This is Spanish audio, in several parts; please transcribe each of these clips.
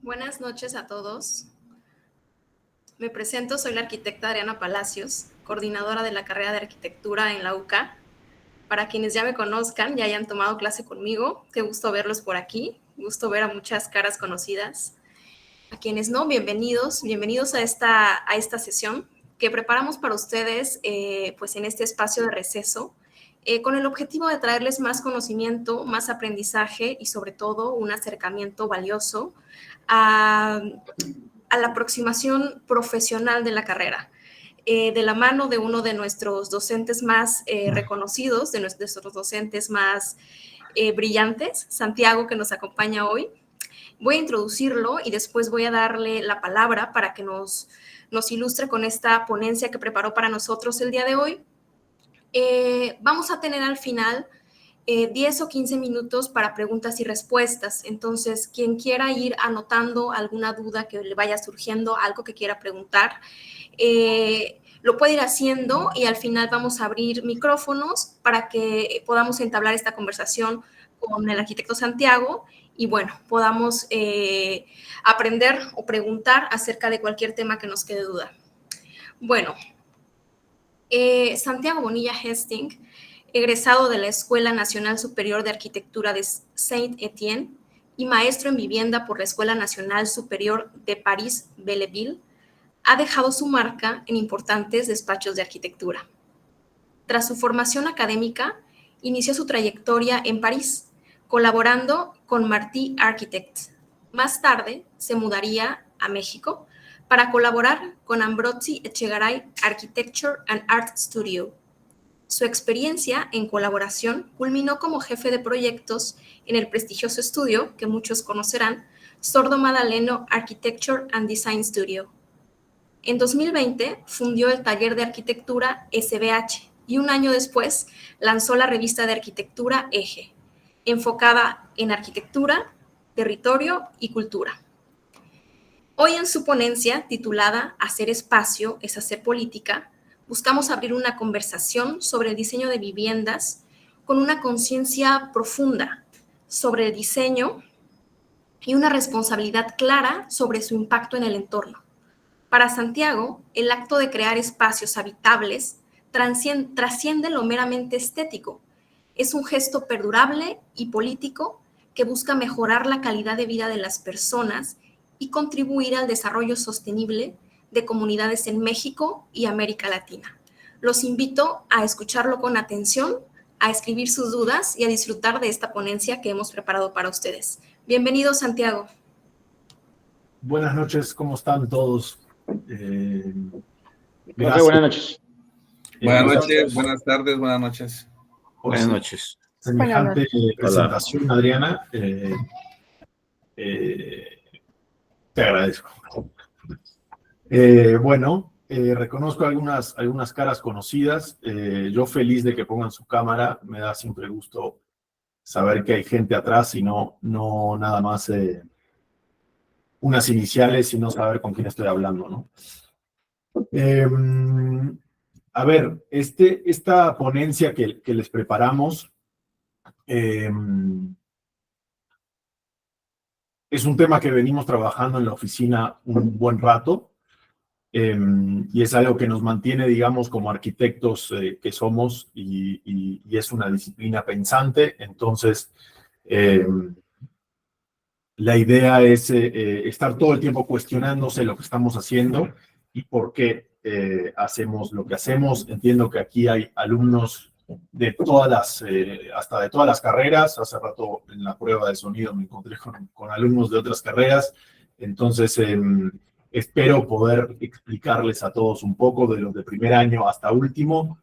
Buenas noches a todos. Me presento, soy la arquitecta Adriana Palacios, coordinadora de la carrera de arquitectura en la UCA. Para quienes ya me conozcan, ya hayan tomado clase conmigo, qué gusto verlos por aquí, gusto ver a muchas caras conocidas. A quienes no, bienvenidos a esta sesión que preparamos para ustedes pues en este espacio de receso, con el objetivo de traerles más conocimiento, más aprendizaje y sobre todo un acercamiento valioso a la aproximación profesional de la carrera, de la mano de uno de nuestros docentes más reconocidos, de nuestros docentes más brillantes, Santiago, que nos acompaña hoy. Voy a introducirlo y después voy a darle la palabra para que nos ilustre con esta ponencia que preparó para nosotros el día de hoy. Vamos a tener al final 10 o 15 minutos para preguntas y respuestas. Entonces, quien quiera ir anotando alguna duda que le vaya surgiendo, algo que quiera preguntar, lo puede ir haciendo y al final vamos a abrir micrófonos para que podamos entablar esta conversación con el arquitecto Santiago y bueno, podamos aprender o preguntar acerca de cualquier tema que nos quede duda. Bueno, Santiago Bonilla Hastings, egresado de la Escuela Nacional Superior de Arquitectura de Saint-Étienne y maestro en vivienda por la Escuela Nacional Superior de París-Belleville, ha dejado su marca en importantes despachos de arquitectura. Tras su formación académica, inició su trayectoria en París, colaborando con Martí Architects. Más tarde, se mudaría a México para colaborar con Ambrosi Echegaray Architecture and Art Studio. Su experiencia en colaboración culminó como jefe de proyectos en el prestigioso estudio, que muchos conocerán, Sordo Madaleno Architecture and Design Studio. En 2020 fundió el taller de arquitectura SBH y un año después lanzó la revista de arquitectura Eje, enfocada en arquitectura, territorio y cultura. Hoy en su ponencia titulada Hacer espacio es hacer política, buscamos abrir una conversación sobre el diseño de viviendas con una conciencia profunda sobre el diseño y una responsabilidad clara sobre su impacto en el entorno. Para Santiago, el acto de crear espacios habitables trasciende lo meramente estético. Es un gesto perdurable y político que busca mejorar la calidad de vida de las personas y contribuir al desarrollo sostenible de comunidades en México y América Latina. Los invito a escucharlo con atención, a escribir sus dudas y a disfrutar de esta ponencia que hemos preparado para ustedes. Bienvenido, Santiago. Buenas noches, ¿cómo están todos? Buenas noches. Buenas noches, buenas tardes, buenas noches. Buenas noches. Semejante presentación, Hola. Adriana. Te agradezco. Reconozco algunas caras conocidas. Yo feliz de que pongan su cámara. Me da siempre gusto saber que hay gente atrás y no nada más unas iniciales, sino saber con quién estoy hablando, ¿no? A ver, esta ponencia que les preparamos es un tema que venimos trabajando en la oficina un buen rato y es algo que nos mantiene, digamos, como arquitectos que somos y es una disciplina pensante. Entonces, la idea es estar todo el tiempo cuestionándose lo que estamos haciendo y por qué hacemos lo que hacemos. Entiendo que aquí hay alumnos de hasta de todas las carreras. Hace rato en la prueba de sonido me encontré con alumnos de otras carreras. Entonces, espero poder explicarles a todos un poco de los de primer año hasta último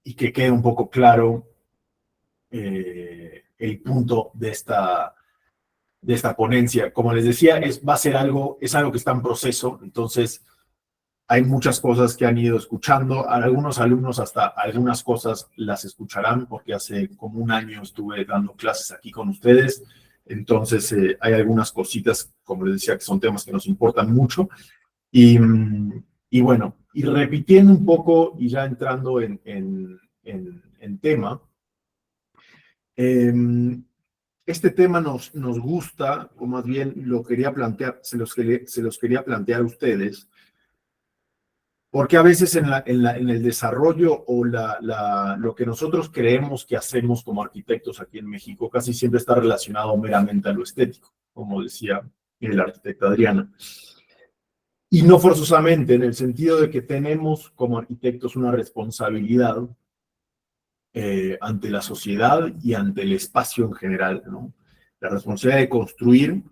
y que quede un poco claro el punto de esta ponencia. Como les decía, es algo que está en proceso. Entonces, hay muchas cosas que han ido escuchando. Algunos alumnos hasta algunas cosas las escucharán, porque hace como un año estuve dando clases aquí con ustedes. Entonces, hay algunas cositas, como les decía, que son temas que nos importan mucho. Y bueno, y repitiendo un poco y ya entrando en tema, este tema nos gusta, o más bien lo quería plantear, se los quería plantear a ustedes, porque a veces en el desarrollo o lo que nosotros creemos que hacemos como arquitectos aquí en México casi siempre está relacionado meramente a lo estético, como decía el arquitecto Adriana. Y no forzosamente, en el sentido de que tenemos como arquitectos una responsabilidad ante la sociedad y ante el espacio en general, ¿no? La responsabilidad de construir,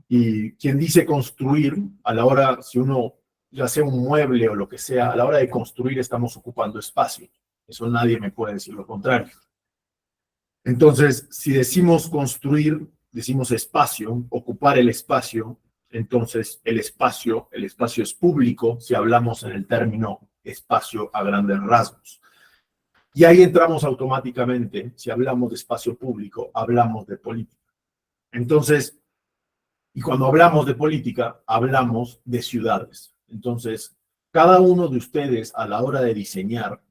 y quien dice construir, a la hora, si uno, ya sea un mueble o lo que sea, a la hora de construir estamos ocupando espacio. Eso nadie me puede decir lo contrario. Entonces, si decimos construir, decimos espacio, ocupar el espacio, entonces el espacio es público, si hablamos en el término espacio a grandes rasgos. Y ahí entramos automáticamente, si hablamos de espacio público, hablamos de política. Entonces, y cuando hablamos de política, hablamos de ciudades. Entonces, cada uno de ustedes a la hora de diseñar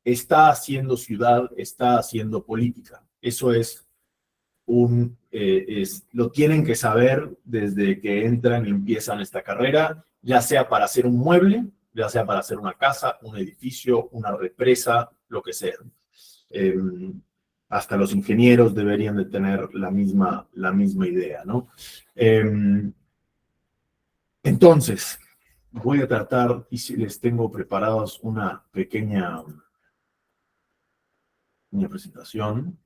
está haciendo ciudad, está haciendo política. Eso es lo tienen que saber desde que entran y empiezan esta carrera, ya sea para hacer un mueble, ya sea para hacer una casa, un edificio, una represa, lo que sea. Hasta los ingenieros deberían de tener la misma idea, ¿no? Entonces, voy a tratar, y si les tengo preparados una pequeña presentación.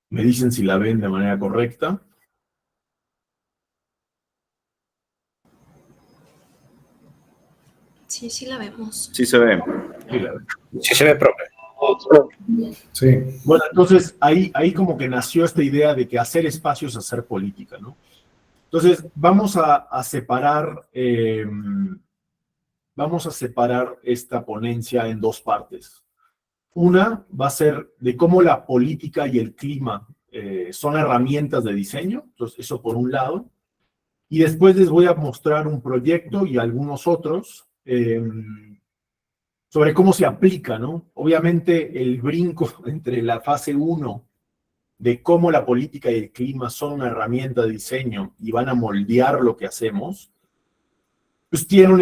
Me dicen si la ven de manera correcta. Sí, sí la vemos. Sí se ve. Sí, la ven. Sí se ve, profe. Sí. Bueno, entonces ahí como que nació esta idea de que hacer espacios es hacer política, ¿no? Entonces vamos a separar esta ponencia en dos partes. Una va a ser de cómo la política y el clima son herramientas de diseño, entonces eso por un lado, y después les voy a mostrar un proyecto y algunos otros sobre cómo se aplica, ¿no? Obviamente el brinco entre la fase 1 de cómo la política y el clima son una herramienta de diseño y van a moldear lo que hacemos, pues tiene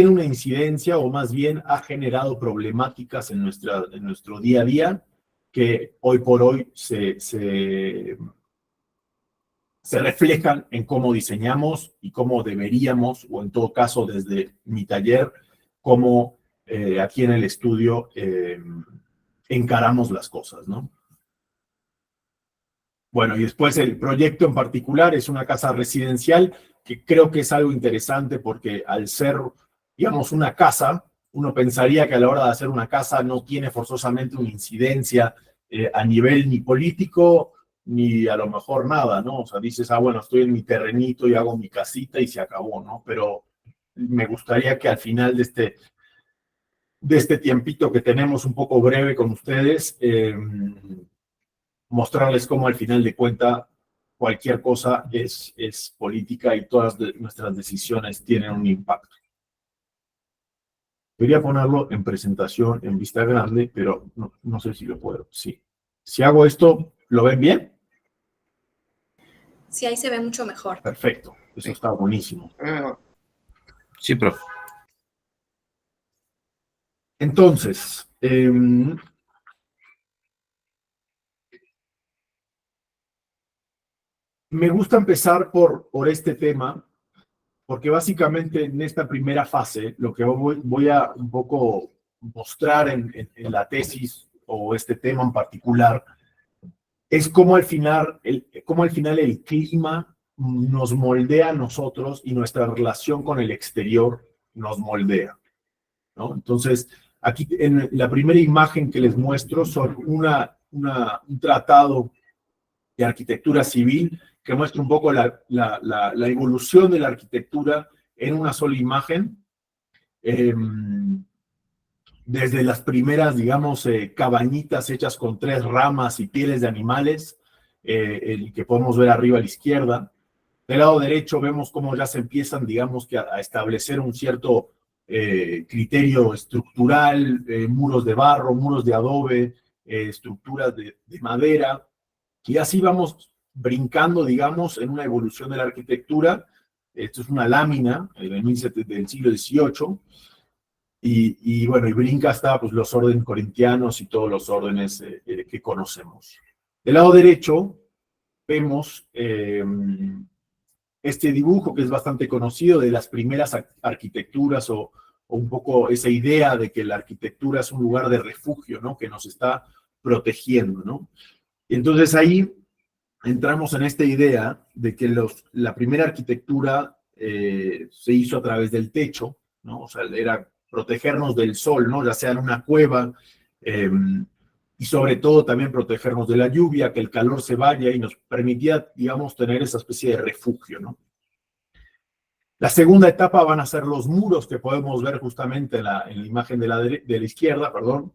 una incidencia, o más bien ha generado problemáticas en nuestro día a día que hoy por hoy se reflejan en cómo diseñamos y cómo deberíamos, o en todo caso desde mi taller, cómo aquí en el estudio encaramos las cosas, ¿no? Bueno, y después el proyecto en particular es una casa residencial, que creo que es algo interesante porque al ser, digamos, una casa, uno pensaría que a la hora de hacer una casa no tiene forzosamente una incidencia a nivel ni político, ni a lo mejor nada, ¿no? O sea, dices, bueno, estoy en mi terrenito y hago mi casita y se acabó, ¿no? Pero me gustaría que al final de este tiempito que tenemos un poco breve con ustedes, mostrarles cómo al final de cuentas cualquier cosa es política y todas nuestras decisiones tienen un impacto. Quería ponerlo en presentación, en vista grande, pero no sé si lo puedo. Sí. Si hago esto, ¿lo ven bien? Sí, ahí se ve mucho mejor. Perfecto. Eso está buenísimo. Sí, profe. Entonces, me gusta empezar por este tema, porque básicamente en esta primera fase, lo que voy a un poco mostrar en la tesis o este tema en particular, es cómo al final el clima nos moldea a nosotros y nuestra relación con el exterior nos moldea, ¿no? Entonces, aquí en la primera imagen que les muestro son un tratado de arquitectura civil que muestra un poco la evolución de la arquitectura en una sola imagen, desde las primeras, digamos, cabañitas hechas con 3 ramas y pieles de animales, el que podemos ver arriba a la izquierda. Del lado derecho vemos cómo ya se empiezan, digamos, a establecer un cierto criterio estructural, muros de barro, muros de adobe, estructuras de madera. Y así vamos brincando, digamos, en una evolución de la arquitectura. Esto es una lámina del siglo XVIII, y bueno, y brinca hasta pues, los órdenes corintianos y todos los órdenes que conocemos. Del lado derecho vemos este dibujo que es bastante conocido de las primeras arquitecturas o un poco esa idea de que la arquitectura es un lugar de refugio, ¿no? Que nos está protegiendo, ¿no? Y entonces ahí entramos en esta idea de que la primera arquitectura se hizo a través del techo, ¿no? O sea, era protegernos del sol, ¿no? Ya sea en una cueva, y sobre todo también protegernos de la lluvia, que el calor se vaya y nos permitía, digamos, tener esa especie de refugio, ¿no? La segunda etapa van a ser los muros que podemos ver justamente en la imagen de la izquierda, perdón,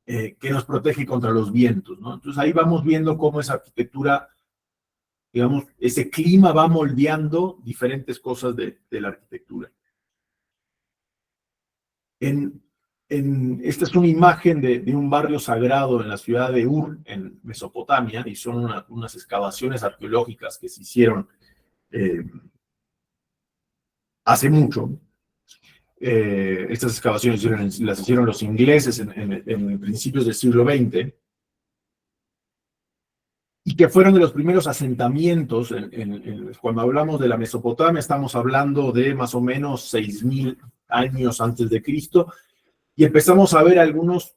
que nos protege contra los vientos, ¿no? Entonces ahí vamos viendo cómo esa arquitectura, digamos, ese clima va moldeando diferentes cosas de la arquitectura. Esta es una imagen de un barrio sagrado en la ciudad de Ur, en Mesopotamia, y son unas excavaciones arqueológicas que se hicieron hace mucho. Estas excavaciones las hicieron los ingleses en principios del siglo XX, y que fueron de los primeros asentamientos. Cuando hablamos de la Mesopotamia, estamos hablando de más o menos 6.000 años antes de Cristo, y empezamos a ver algunos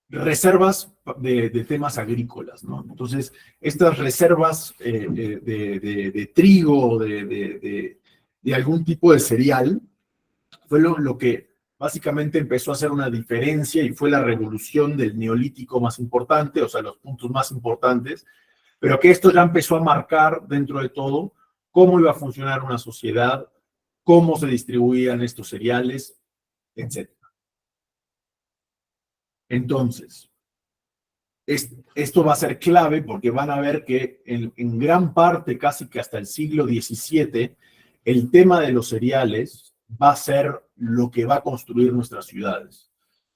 reservas de temas agrícolas, ¿no? Entonces, estas reservas de trigo, de algún tipo de cereal, fue lo que básicamente empezó a hacer una diferencia, y fue la revolución del neolítico más importante, o sea, los puntos más importantes, pero que esto ya empezó a marcar dentro de todo cómo iba a funcionar una sociedad, cómo se distribuían estos cereales, etc. Entonces, esto va a ser clave porque van a ver que en gran parte, casi que hasta el siglo XVII, el tema de los cereales va a ser lo que va a construir nuestras ciudades.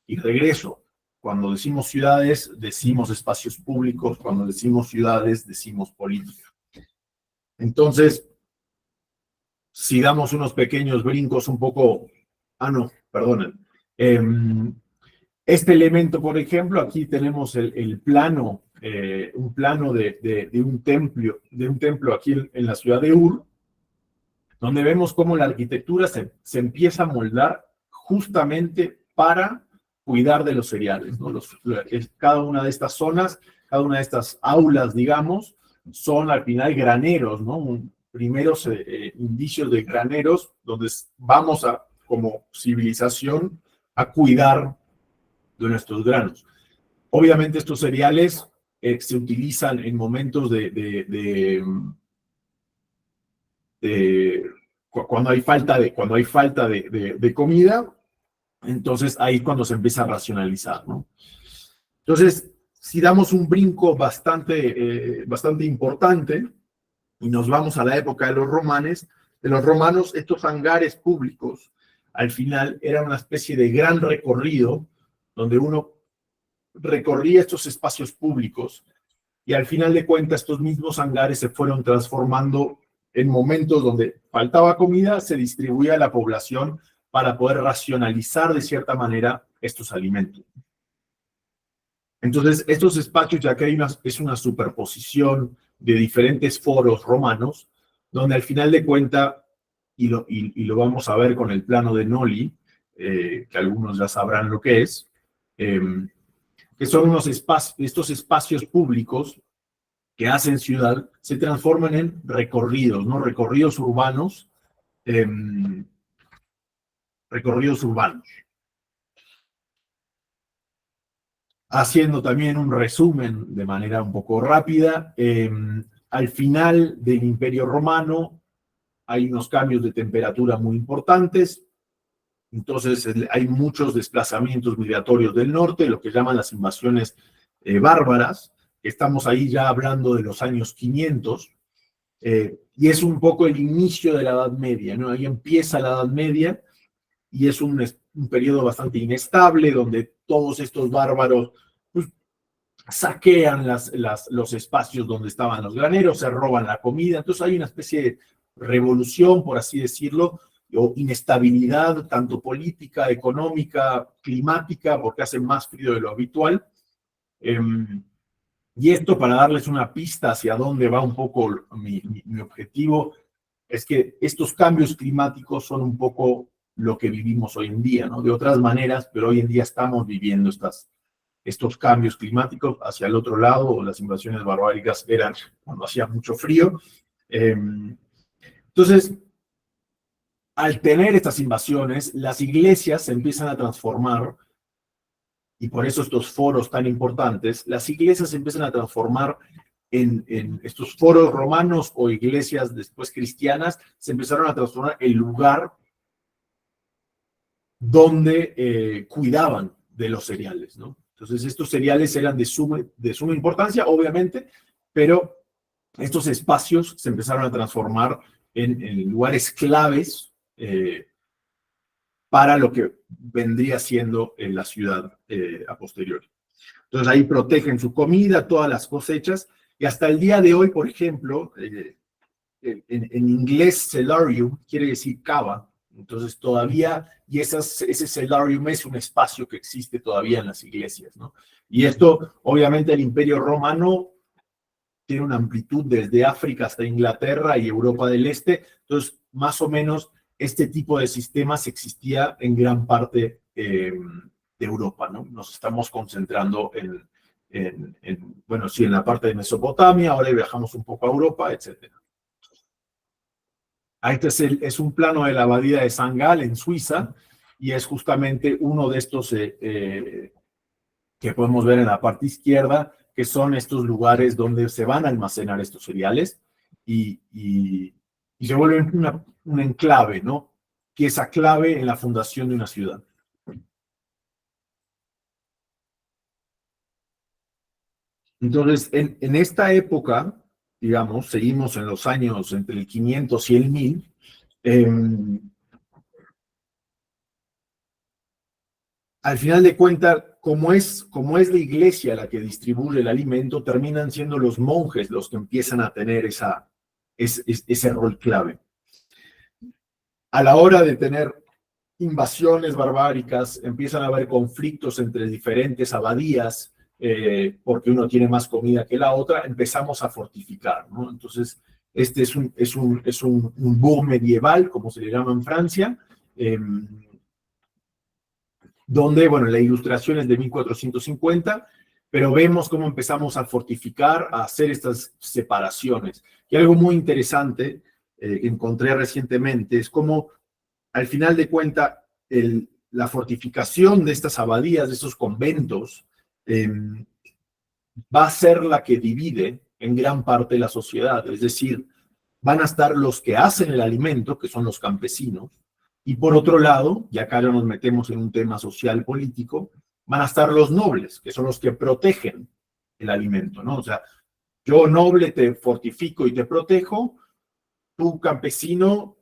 Y regreso, cuando decimos ciudades, decimos espacios públicos; cuando decimos ciudades, decimos política. Entonces, si damos unos pequeños brincos un poco... no, perdonen. Este elemento, por ejemplo, aquí tenemos el plano, un plano de un templo aquí en la ciudad de Ur, donde vemos cómo la arquitectura se empieza a moldar justamente para cuidar de los cereales, ¿no? Cada una de estas zonas, cada una de estas aulas, digamos, son al final graneros, ¿no? Primeros indicios de graneros, donde vamos como civilización, a cuidar de nuestros granos. Obviamente estos cereales se utilizan en momentos cuando hay falta de comida. Entonces ahí es cuando se empieza a racionalizar, ¿no? Entonces, si damos un brinco bastante importante y nos vamos a la época de los romanos, estos hangares públicos al final eran una especie de gran recorrido donde uno recorría estos espacios públicos, y al final de cuentas estos mismos hangares se fueron transformando en momentos donde faltaba comida, se distribuía a la población para poder racionalizar de cierta manera estos alimentos. Entonces, estos espacios, ya que es una superposición de diferentes foros romanos, donde al final de cuentas, y lo vamos a ver con el plano de Noli, que algunos ya sabrán lo que es, que son estos espacios públicos que hacen ciudad, se transforman en recorridos, ¿no? Recorridos urbanos. Haciendo también un resumen de manera un poco rápida, al final del Imperio Romano hay unos cambios de temperatura muy importantes. Entonces hay muchos desplazamientos migratorios del norte, lo que llaman las invasiones bárbaras. Estamos ahí ya hablando de los años 500, y es un poco el inicio de la Edad Media, ¿no? Ahí empieza la Edad Media, y es un periodo bastante inestable, donde todos estos bárbaros pues, saquean los espacios donde estaban los graneros, se roban la comida, entonces hay una especie de revolución, por así decirlo, o inestabilidad, tanto política, económica, climática, porque hace más frío de lo habitual. Y esto, para darles una pista hacia dónde va un poco mi objetivo, es que estos cambios climáticos son un poco lo que vivimos hoy en día, ¿no? De otras maneras, pero hoy en día estamos viviendo estos cambios climáticos. Hacia el otro lado, las invasiones barbáricas eran cuando hacía mucho frío. Entonces, al tener estas invasiones, las iglesias se empiezan a transformar, y por eso estos foros tan importantes, las iglesias se empiezan a transformar en estos foros romanos o iglesias después cristianas, se empezaron a transformar en lugar donde cuidaban de los cereales, ¿no? Entonces, estos cereales eran de suma importancia, obviamente, pero estos espacios se empezaron a transformar en lugares claves para lo que vendría siendo en la ciudad a posteriori. Entonces, ahí protegen su comida, todas las cosechas, y hasta el día de hoy, por ejemplo, en inglés, cellarium quiere decir cava. Entonces todavía, y ese cellarium es un espacio que existe todavía en las iglesias, ¿no? Y esto, obviamente, el Imperio Romano tiene una amplitud desde África hasta Inglaterra y Europa del Este. Entonces, más o menos, este tipo de sistemas existía en gran parte de Europa, ¿no? Nos estamos concentrando bueno, sí, en la parte de Mesopotamia, ahora viajamos un poco a Europa, etcétera. Este es un plano de la abadía de San Gal en Suiza, y es justamente uno de estos que podemos ver en la parte izquierda, que son estos lugares donde se van a almacenar estos cereales y se vuelven un enclave, ¿no? Que es clave en la fundación de una ciudad. Entonces, en esta época, digamos, seguimos en los años entre el 500 y el 1000, al final de cuentas, como es la iglesia la que distribuye el alimento, terminan siendo los monjes los que empiezan a tener ese rol clave. A la hora de tener invasiones barbáricas, empiezan a haber conflictos entre diferentes abadías, porque uno tiene más comida que la otra, empezamos a fortificar, ¿no? Entonces, este es un boom medieval, como se le llama en Francia, donde, bueno, la ilustración es de 1450, pero vemos cómo empezamos a fortificar, a hacer estas separaciones. Y algo muy interesante que encontré recientemente es cómo, al final de cuentas, la fortificación de estas abadías, de estos conventos, va a ser la que divide en gran parte la sociedad. Es decir, van a estar los que hacen el alimento, que son los campesinos, y por otro lado, y acá ya nos metemos en un tema social político, van a estar los nobles, que son los que protegen el alimento, ¿no? O sea, yo noble te fortifico y te protejo, tú campesino,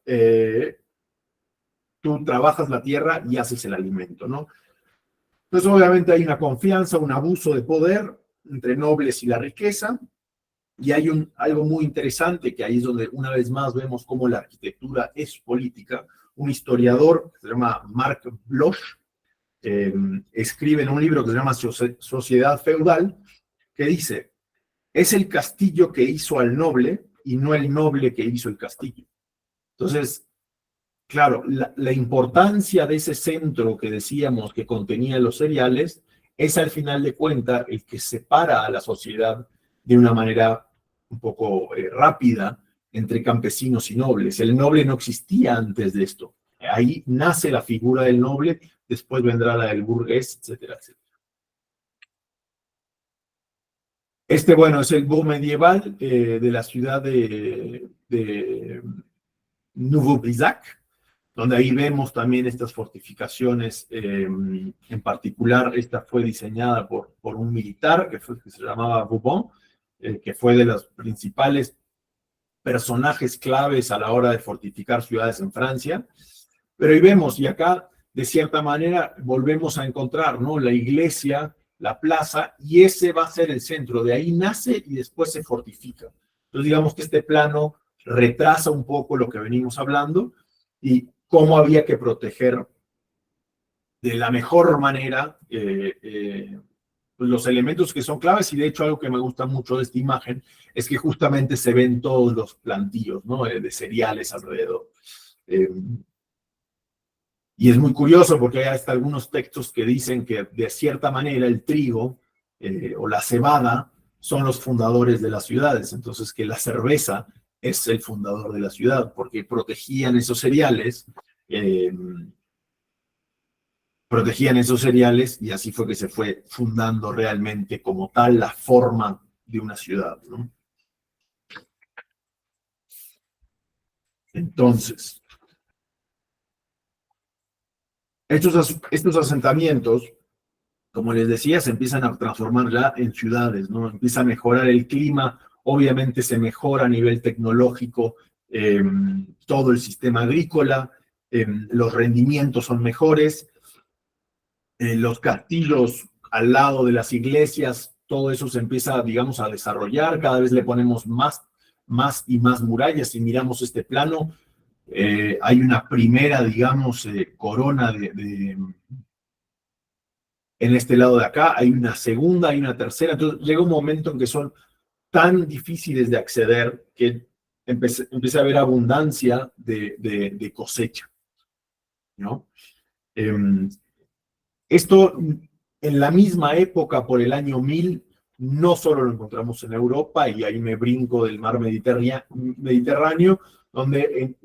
tú trabajas la tierra y haces el alimento, ¿no? Entonces, obviamente hay una confianza, un abuso de poder entre nobles y la riqueza, y hay algo muy interesante, que ahí es donde una vez más vemos cómo la arquitectura es política. Un historiador que se llama Marc Bloch escribe en un libro que se llama Sociedad Feudal, que dice, es el castillo que hizo al noble y no el noble que hizo el castillo. Entonces, claro, la importancia de ese centro que decíamos que contenía los cereales es al final de cuentas el que separa a la sociedad de una manera un poco rápida entre campesinos y nobles. El noble no existía antes de esto. Ahí nace la figura del noble, después vendrá la del burgués, etcétera, etcétera. Bueno, es el boom medieval de la ciudad de Nouveau-Brisac, donde ahí vemos también estas fortificaciones. En particular, esta fue diseñada por un militar que se llamaba Vauban, que fue de los principales personajes claves a la hora de fortificar ciudades en Francia. Pero ahí vemos, y acá de cierta manera, volvemos a encontrar, ¿no? La iglesia, la plaza, y ese va a ser el centro. De ahí nace y después se fortifica. Entonces, digamos que este plano retrasa un poco lo que venimos hablando y cómo había que proteger de la mejor manera los elementos que son claves. Y de hecho, algo que me gusta mucho de esta imagen es que justamente se ven todos los plantíos, ¿no? De cereales alrededor. Y es muy curioso porque hay hasta algunos textos que dicen que de cierta manera el trigo o la cebada son los fundadores de las ciudades. Entonces que la cerveza es el fundador de la ciudad porque protegían esos cereales, y así fue que se fue fundando realmente como tal la forma de una ciudad, ¿no? Entonces, estos asentamientos, como les decía, se empiezan a transformar ya en ciudades, ¿no? Empieza a mejorar el clima, obviamente se mejora a nivel tecnológico todo el sistema agrícola, los rendimientos son mejores, los castillos al lado de las iglesias, todo eso se empieza, digamos, a desarrollar, cada vez le ponemos más y más murallas. Si miramos este plano, hay una primera, digamos, corona en este lado de acá, hay una segunda, hay una tercera. Entonces llega un momento en que son tan difíciles de acceder que empieza a haber abundancia de cosecha, ¿no? Esto en la misma época, por el año 1000, no solo lo encontramos en Europa, y ahí me brinco del mar Mediterráneo, donde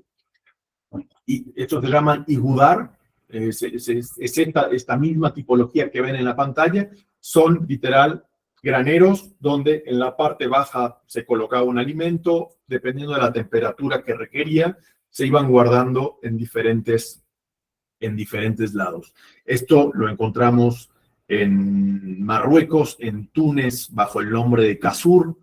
y estos se llaman igudar, es esta misma tipología que ven en la pantalla, son literal graneros donde en la parte baja se colocaba un alimento, dependiendo de la temperatura que requería, se iban guardando en diferentes lados. Esto lo encontramos en Marruecos, en Túnez, bajo el nombre de Kasur,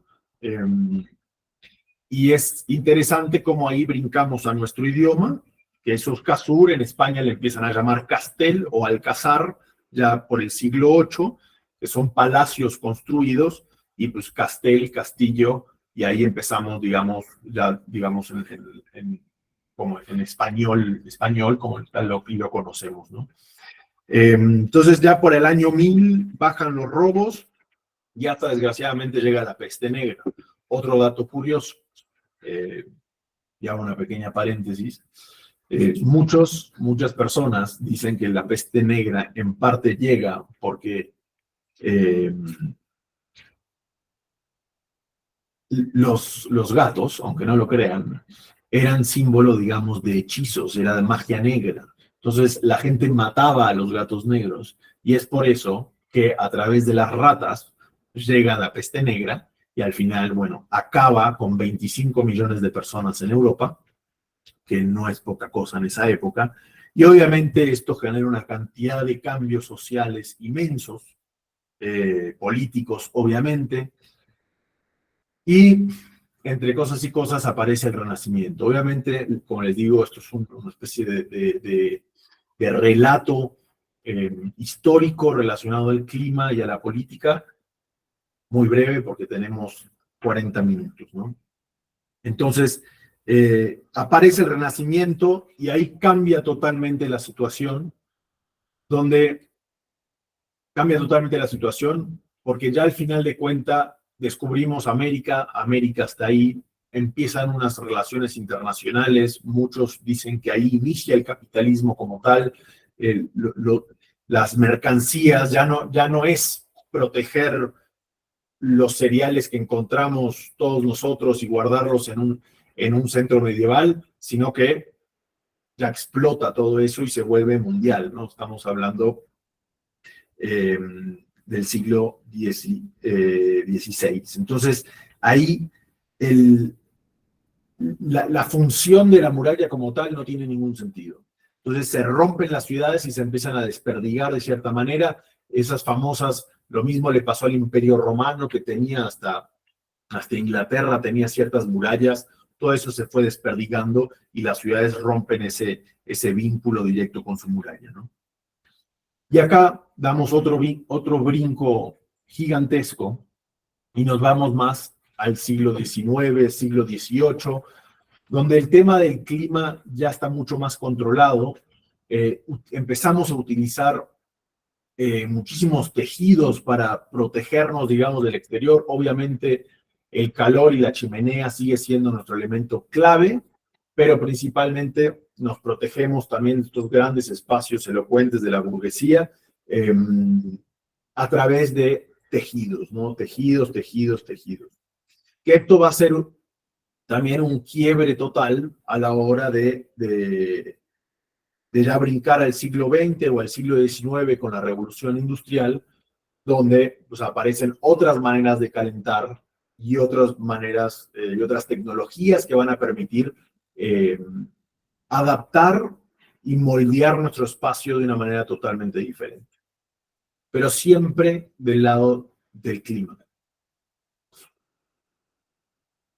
y es interesante cómo ahí brincamos a nuestro idioma, que esos Kasur en España le empiezan a llamar Castel o Alcázar, ya por el siglo VIII, que son palacios construidos, y pues Castel, castillo, y ahí empezamos, digamos, como en español como tal lo conocemos, ¿no? Entonces ya por el año 1000 bajan los robos y hasta desgraciadamente llega la peste negra. Otro dato curioso, y hago una pequeña paréntesis, muchas personas dicen que la peste negra en parte llega porque los gatos, aunque no lo crean, eran símbolo, digamos, de hechizos, era de magia negra. Entonces la gente mataba a los gatos negros y es por eso que a través de las ratas llega la peste negra y al final, bueno, acaba con 25 millones de personas en Europa, que no es poca cosa en esa época, y obviamente esto genera una cantidad de cambios sociales inmensos, políticos obviamente, y entre cosas y cosas aparece el Renacimiento. Obviamente, como les digo, esto es una especie de relato histórico relacionado al clima y a la política, muy breve porque tenemos 40 minutos, ¿no? Entonces, aparece el Renacimiento y ahí cambia totalmente la situación, porque ya al final de cuentas descubrimos América está ahí, empiezan unas relaciones internacionales, muchos dicen que ahí inicia el capitalismo como tal, las mercancías, ya no es proteger los cereales que encontramos todos nosotros y guardarlos en un centro medieval, sino que ya explota todo eso y se vuelve mundial, ¿no? Estamos hablando del siglo XVI. Entonces, ahí la función de la muralla como tal no tiene ningún sentido. Entonces se rompen las ciudades y se empiezan a desperdigar de cierta manera. Esas famosas, lo mismo le pasó al Imperio Romano, que tenía hasta Inglaterra, tenía ciertas murallas. Todo eso se fue desperdigando y las ciudades rompen ese vínculo directo con su muralla, ¿no? Y acá damos otro brinco gigantesco y nos vamos más al siglo XIX, siglo XVIII, donde el tema del clima ya está mucho más controlado. Empezamos a utilizar muchísimos tejidos para protegernos, digamos, del exterior. Obviamente, el calor y la chimenea sigue siendo nuestro elemento clave, pero principalmente nos protegemos también de estos grandes espacios elocuentes de la burguesía a través de tejidos, ¿no? Tejidos. Que esto va a ser también un quiebre total a la hora de ya brincar al siglo XX o al siglo XIX con la revolución industrial, donde pues, aparecen otras maneras de calentar y otras maneras y otras tecnologías que van a permitir adaptar y moldear nuestro espacio de una manera totalmente diferente. Pero siempre del lado del clima.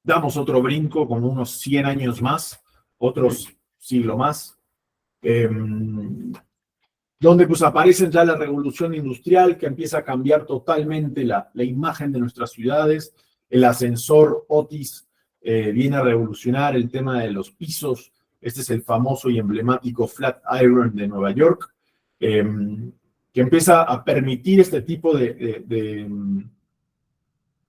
Damos otro brinco con unos 100 años más, otros siglo más, donde pues aparece ya la revolución industrial que empieza a cambiar totalmente la imagen de nuestras ciudades. El ascensor Otis viene a revolucionar el tema de los pisos. Este es el famoso y emblemático Flatiron de Nueva York, que empieza a permitir este tipo de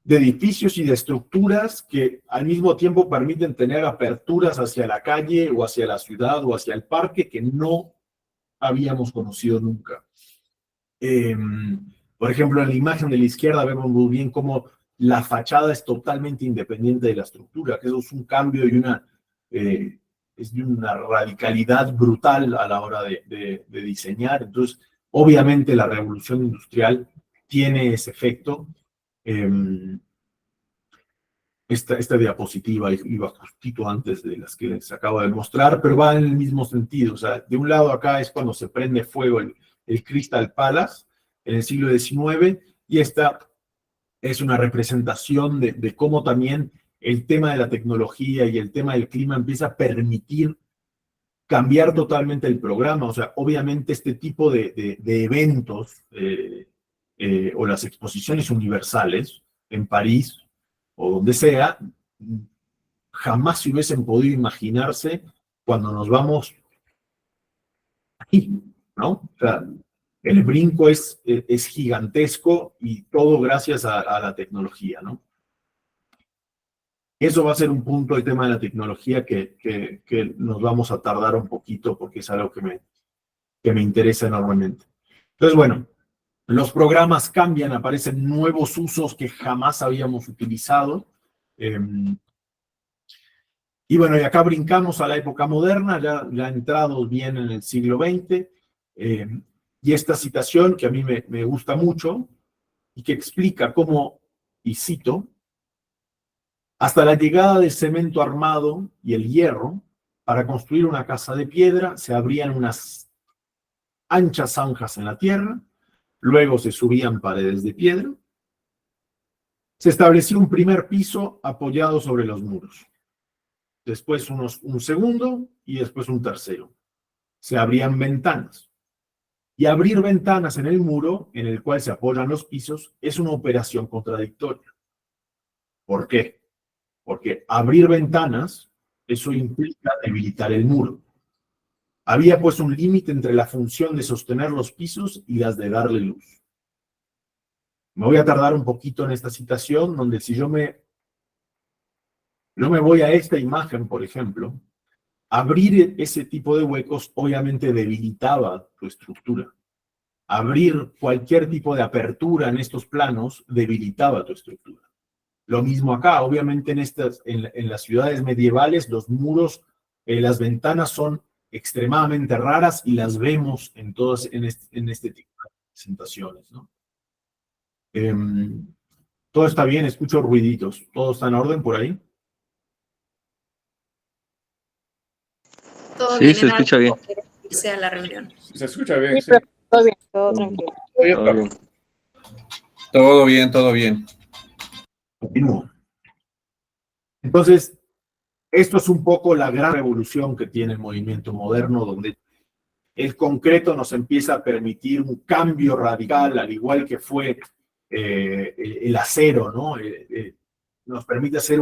edificios y de estructuras que al mismo tiempo permiten tener aperturas hacia la calle o hacia la ciudad o hacia el parque que no habíamos conocido nunca. Por ejemplo, en la imagen de la izquierda vemos muy bien cómo la fachada es totalmente independiente de la estructura, que eso es un cambio y es de una radicalidad brutal a la hora de diseñar. Entonces, obviamente la revolución industrial tiene ese efecto. Esta diapositiva iba justito antes de las que les acabo de mostrar, pero va en el mismo sentido. O sea, de un lado acá es cuando se prende fuego el Crystal Palace en el siglo XIX, y esta es una representación de cómo también el tema de la tecnología y el tema del clima empieza a permitir cambiar totalmente el programa. O sea, obviamente este tipo de eventos o las exposiciones universales en París o donde sea, jamás se hubiesen podido imaginarse cuando nos vamos aquí, ¿no? O sea, el brinco es gigantesco y todo gracias a la tecnología, ¿no? Eso va a ser un punto, el tema de la tecnología, que nos vamos a tardar un poquito porque es algo que me interesa enormemente. Entonces, bueno, los programas cambian, aparecen nuevos usos que jamás habíamos utilizado. Y bueno, y acá brincamos a la época moderna, ya entrados bien en el siglo XX, y esta citación que a mí me gusta mucho y que explica cómo, y cito, hasta la llegada del cemento armado y el hierro, para construir una casa de piedra se abrían unas anchas zanjas en la tierra, luego se subían paredes de piedra, se estableció un primer piso apoyado sobre los muros. Después un segundo y después un tercero. Se abrían ventanas. Y abrir ventanas en el muro en el cual se apoyan los pisos es una operación contradictoria. ¿Por qué? Porque abrir ventanas, eso implica debilitar el muro. Había pues un límite entre la función de sostener los pisos y las de darle luz. Me voy a tardar un poquito en esta citación, donde si yo me voy a esta imagen, por ejemplo, abrir ese tipo de huecos obviamente debilitaba tu estructura. Abrir cualquier tipo de apertura en estos planos debilitaba tu estructura. Lo mismo acá, obviamente en las ciudades medievales los muros, las ventanas son extremadamente raras y las vemos en este tipo de presentaciones, ¿no? Todo está bien, escucho ruiditos. ¿Todo está en orden por ahí? Todo Sí, bien, se escucha bien. irse a la reunión. Se escucha bien, sí. Todo bien, todo tranquilo. Todo bien, todo bien. Continúo. Entonces, esto es un poco la gran revolución que tiene el movimiento moderno, donde El concreto nos empieza a permitir un cambio radical, al igual que fue el acero, ¿no? Nos permite hacer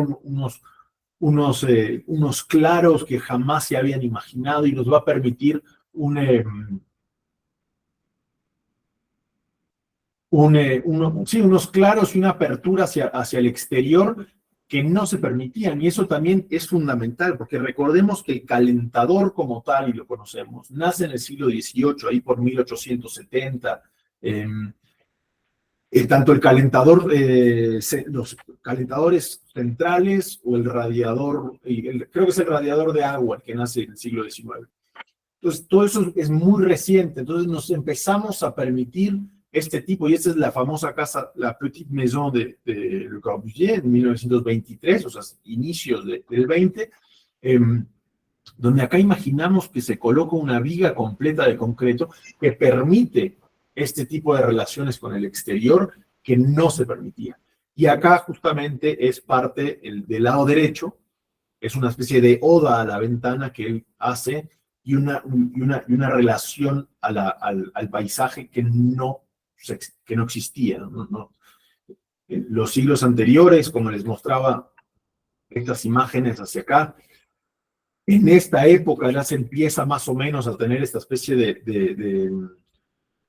unos claros que jamás se habían imaginado y nos va a permitir unos claros y una apertura hacia el exterior que no se permitían. Y eso también es fundamental, porque recordemos que el calentador como tal, y lo conocemos, nace en el siglo XVIII, ahí por 1870. Tanto el calentador, los calentadores centrales o el radiador, creo que es el radiador de agua el que nace en el siglo XIX. Entonces, todo eso es muy reciente. Entonces, nos empezamos a permitir este tipo, y esta es la famosa casa, la Petite Maison de Le Corbusier, en 1923, o sea, inicios del 20, donde acá imaginamos que se coloca una viga completa de concreto que permite este tipo de relaciones con el exterior que no se permitía. Y acá justamente es parte del lado derecho, es una especie de oda a la ventana que él hace y una relación al paisaje que no existía. ¿No? En los siglos anteriores, como les mostraba estas imágenes hacia acá, en esta época ya se empieza más o menos a tener esta especie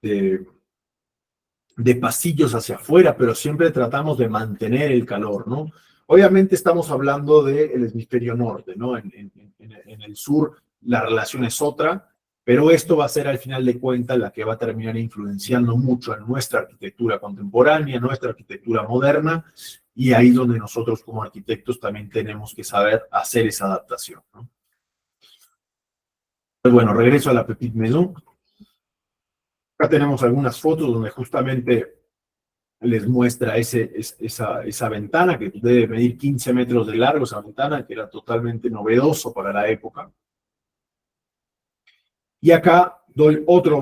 de pasillos hacia afuera, pero siempre tratamos de mantener el calor, ¿no? Obviamente estamos hablando del hemisferio norte, ¿no? En el sur la relación es otra, pero esto va a ser al final de cuentas la que va a terminar influenciando mucho en nuestra arquitectura contemporánea, nuestra arquitectura moderna, y ahí es donde nosotros como arquitectos también tenemos que saber hacer esa adaptación, ¿no? Pues bueno, regreso a la Petite Maison. Acá tenemos algunas fotos donde justamente les muestra esa ventana que debe medir 15 metros de largo, esa ventana que era totalmente novedoso para la época. Y acá doy otro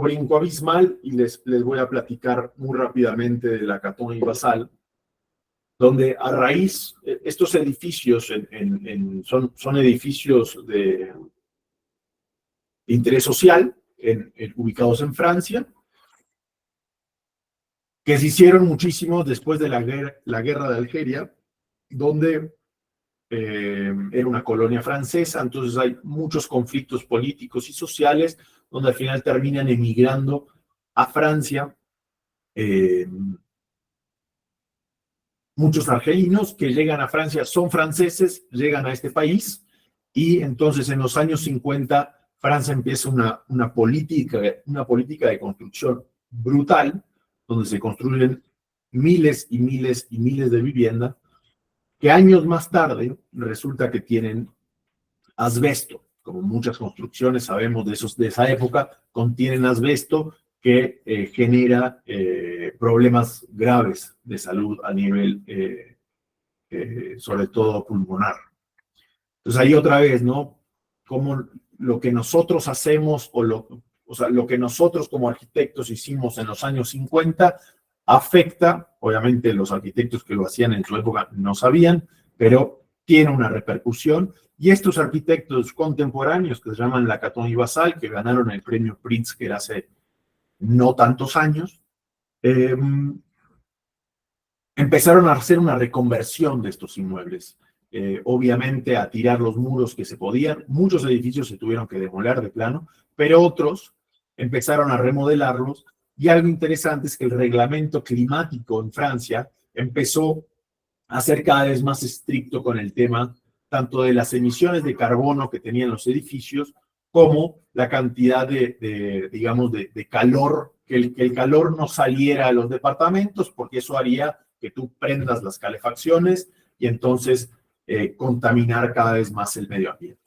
brinco abismal y les voy a platicar muy rápidamente de la Caton y Basal, donde a raíz, estos edificios son edificios de interés social, ubicados en Francia, que se hicieron muchísimo después de la guerra de Algeria, donde era una colonia francesa, entonces hay muchos conflictos políticos y sociales, donde al final terminan emigrando a Francia muchos argelinos que llegan a Francia, son franceses, llegan a este país, y entonces en los años 50 Francia empieza una política de construcción brutal, donde se construyen miles y miles y miles de viviendas, que años más tarde resulta que tienen asbesto. Como muchas construcciones sabemos de esa época, contienen asbesto que genera problemas graves de salud a nivel, sobre todo pulmonar. Entonces ahí otra vez, ¿no? Como lo que nosotros hacemos, o sea, lo que nosotros como arquitectos hicimos en los años 50 afecta, obviamente los arquitectos que lo hacían en su época no sabían, pero tiene una repercusión. Y estos arquitectos contemporáneos que se llaman Lacaton y Basal, que ganaron el premio Pritzker hace no tantos años, empezaron a hacer una reconversión de estos inmuebles. Obviamente a tirar los muros que se podían. Muchos edificios se tuvieron que demoler de plano, pero otros empezaron a remodelarlos. Y algo interesante es que el reglamento climático en Francia empezó a ser cada vez más estricto con el tema tanto de las emisiones de carbono que tenían los edificios, como la cantidad digamos, de calor, que el calor no saliera a los departamentos, porque eso haría que tú prendas las calefacciones y entonces contaminar cada vez más el medio ambiente.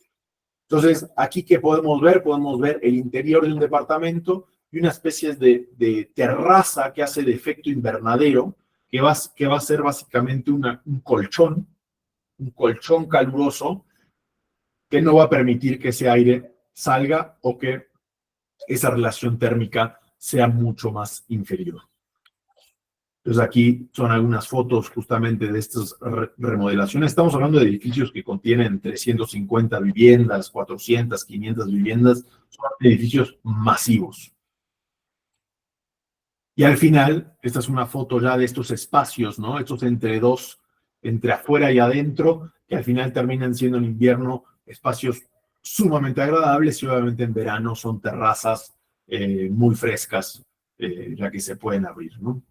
Entonces, aquí, ¿qué podemos ver? Podemos ver el interior de un departamento y una especie de terraza que hace de efecto invernadero, que va a ser básicamente un colchón caluroso que no va a permitir que ese aire salga o que esa relación térmica sea mucho más inferior. Entonces aquí son algunas fotos justamente de estas remodelaciones. Estamos hablando de edificios que contienen 350 viviendas, 400, 500 viviendas. Son edificios masivos. Y al final, esta es una foto ya de estos espacios, ¿no? Estos entre afuera y adentro, que al final terminan siendo en invierno espacios sumamente agradables y obviamente en verano son terrazas muy frescas, ya que se pueden abrir, ¿no?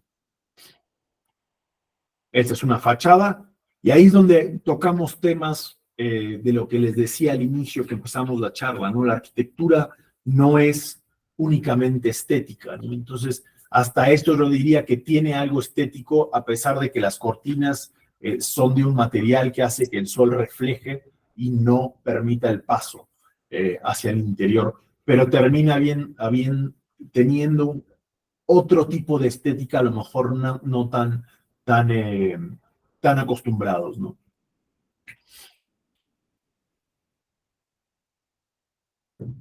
Esta es una fachada y ahí es donde tocamos temas de lo que les decía al inicio que empezamos la charla, ¿no? La arquitectura no es únicamente estética, ¿no? Entonces, hasta esto yo diría que tiene algo estético, a pesar de que las cortinas son de un material que hace que el sol refleje y no permita el paso hacia el interior, pero termina teniendo otro tipo de estética, a lo mejor no tan acostumbrados, ¿no?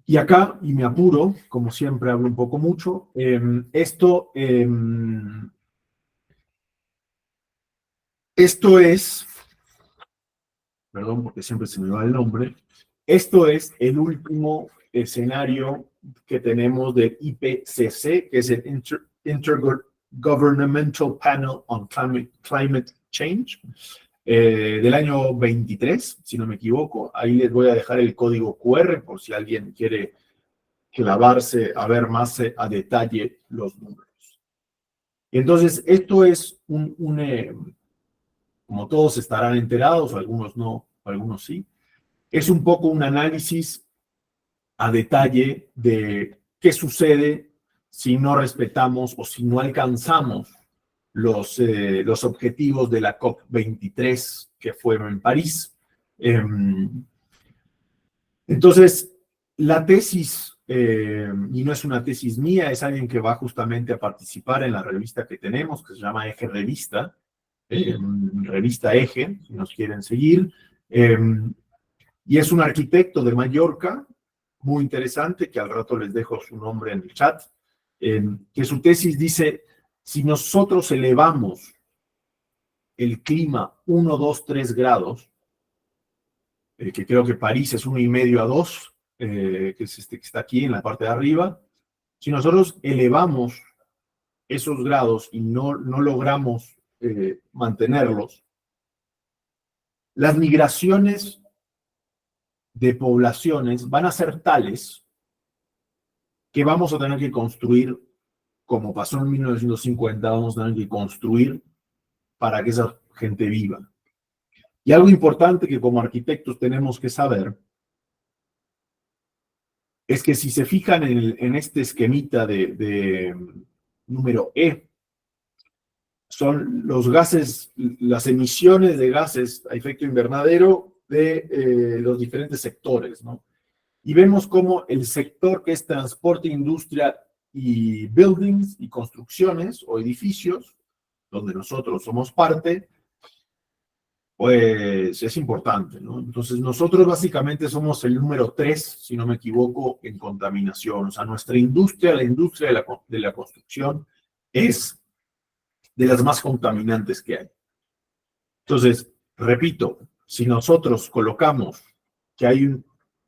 Y acá, y me apuro, como siempre hablo un poco mucho, esto es, perdón porque siempre se me va el nombre, esto es el último escenario que tenemos del IPCC, que es el Intergovernmental Panel on Climate Change, del año 23, si no me equivoco. Ahí les voy a dejar el código QR por si alguien quiere clavarse a ver más a detalle los números. Entonces, esto es como todos estarán enterados, algunos no, algunos sí, es un poco un análisis a detalle de qué sucede si no respetamos o si no alcanzamos los objetivos de la COP23 que fueron en París. Entonces, la tesis, y no es una tesis mía, es alguien que va justamente a participar en la revista que tenemos, que se llama Eje Revista, Revista Eje, si nos quieren seguir, y es un arquitecto de Mallorca, muy interesante, que al rato les dejo su nombre en el chat, que su tesis dice: si nosotros elevamos el clima 1, 2, 3 grados, que creo que París es 1,5 a 2, que es este que está aquí en la parte de arriba, si nosotros elevamos esos grados y no logramos mantenerlos, las migraciones de poblaciones van a ser tales que vamos a tener que construir, como pasó en 1950, vamos a tener que construir para que esa gente viva. Y algo importante que como arquitectos tenemos que saber es que si se fijan en este esquemita de número E, son los gases, las emisiones de gases a efecto invernadero de los diferentes sectores, ¿no? Y vemos cómo el sector que es transporte, industria y buildings y construcciones o edificios, donde nosotros somos parte, pues es importante, ¿no? Entonces nosotros básicamente somos el número 3, si no me equivoco, en contaminación. O sea, nuestra industria, la industria de la construcción, es de las más contaminantes que hay. Entonces, repito, si nosotros colocamos que hay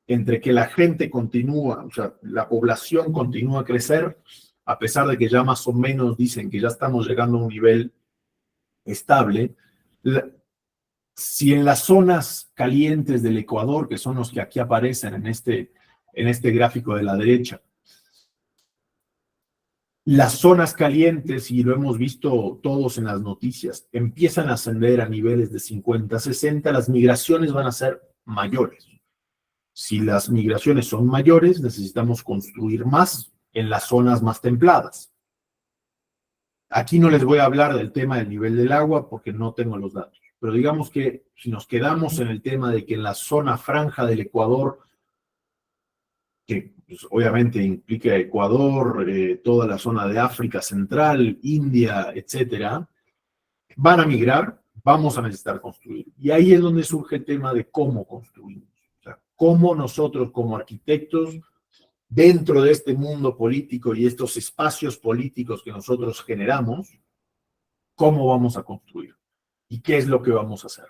entre que la gente continúa, o sea, la población continúa a crecer, a pesar de que ya más o menos dicen que ya estamos llegando a un nivel estable, si en las zonas calientes del Ecuador, que son los que aquí aparecen en este gráfico de la derecha, las zonas calientes, y lo hemos visto todos en las noticias, empiezan a ascender a niveles de 50, 60, las migraciones van a ser mayores. Si las migraciones son mayores, necesitamos construir más en las zonas más templadas. Aquí no les voy a hablar del tema del nivel del agua porque no tengo los datos, pero digamos que si nos quedamos en el tema de que en la zona franja del Ecuador, que pues, obviamente implica Ecuador, toda la zona de África Central, India, etcétera, van a migrar, vamos a necesitar construir. Y ahí es donde surge el tema de cómo construimos. O sea, cómo nosotros como arquitectos, dentro de este mundo político y estos espacios políticos que nosotros generamos, cómo vamos a construir y qué es lo que vamos a hacer.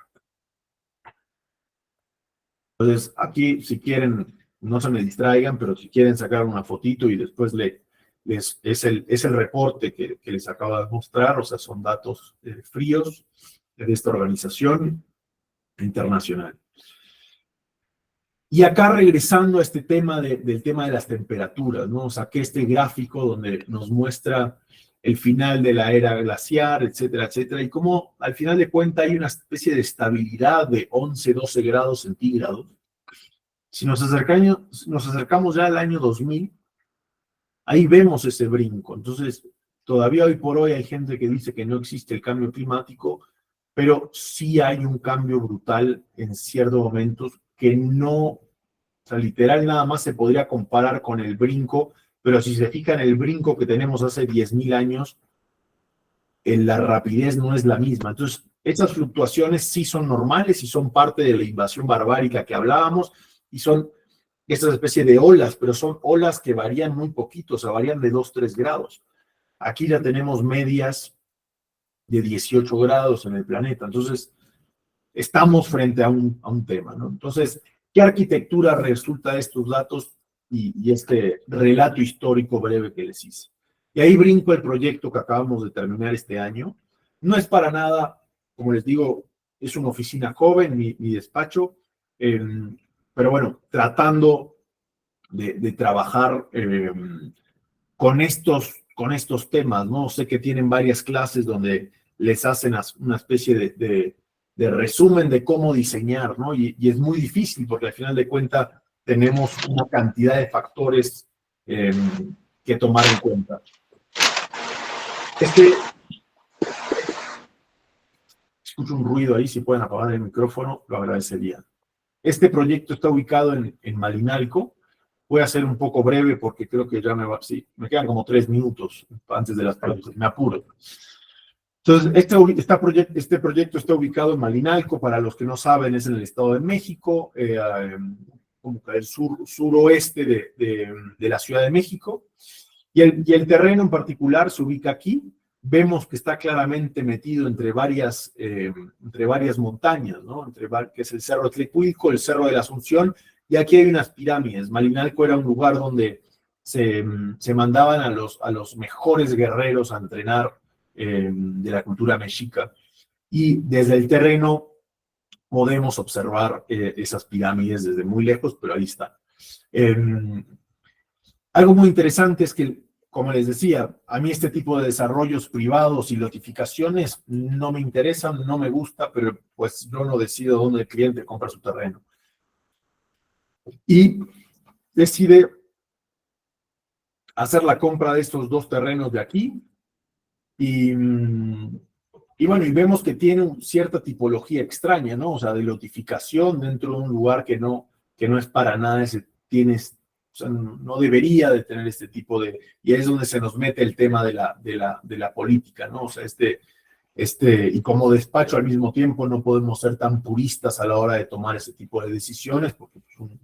Entonces, aquí, si quieren, no se me distraigan, pero si quieren sacar una fotito y después es el reporte que les acabo de mostrar, o sea, son datos fríos de esta organización internacional. Y acá regresando a este tema del tema de las temperaturas, ¿no? Saqué este gráfico donde nos muestra el final de la era glaciar, etcétera, etcétera, y cómo al final de cuentas hay una especie de estabilidad de 11, 12 grados centígrados. Si nos acercamos ya al año 2000, ahí vemos ese brinco. Entonces, todavía hoy por hoy hay gente que dice que no existe el cambio climático, pero sí hay un cambio brutal en ciertos momentos que no, o sea, literal nada más se podría comparar con el brinco, pero si se fijan, el brinco que tenemos hace 10.000 años, la rapidez no es la misma. Entonces, estas fluctuaciones sí son normales y son parte de la invasión barbárica que hablábamos, y son estas especies de olas, pero son olas que varían muy poquito, o sea, varían de 2, 3 grados. Aquí ya tenemos medias de 18 grados en el planeta. Entonces, estamos frente a un tema, ¿no? Entonces, ¿qué arquitectura resulta de estos datos y este relato histórico breve que les hice? Y ahí brinco el proyecto que acabamos de terminar este año. No es para nada, como les digo, es una oficina joven, mi despacho, pero bueno, tratando de trabajar con estos temas, ¿no? Sé que tienen varias clases donde les hacen una especie de resumen de cómo diseñar, ¿no? Y es muy difícil porque al final de cuentas tenemos una cantidad de factores que tomar en cuenta. Escucho un ruido ahí, si pueden apagar el micrófono, lo agradecería. Este proyecto está ubicado en Malinalco. Voy a ser un poco breve porque creo que ya me quedan como 3 minutos antes de las preguntas, me apuro. Entonces, este proyecto está ubicado en Malinalco. Para los que no saben, es en el Estado de México, como que el suroeste de la Ciudad de México. Y el terreno en particular se ubica aquí. Vemos que está claramente metido entre varias montañas, ¿no? Que es el Cerro Tlecuilco, el Cerro de la Asunción, y aquí hay unas pirámides. Malinalco era un lugar donde se mandaban a los mejores guerreros a entrenar de la cultura mexica. Y desde el terreno podemos observar esas pirámides desde muy lejos, pero ahí están. Algo muy interesante es que, como les decía, a mí este tipo de desarrollos privados y lotificaciones no me interesan, no me gusta, pero pues yo no decido dónde el cliente compra su terreno. Y decide hacer la compra de estos 2 terrenos de aquí. Y bueno, y vemos que tiene cierta tipología extraña, ¿no? O sea, de lotificación dentro de un lugar que no es para nada o sea, no debería de tener este tipo de... Y es donde se nos mete el tema de la política, ¿no? O sea, y como despacho al mismo tiempo no podemos ser tan puristas a la hora de tomar ese tipo de decisiones, porque pues,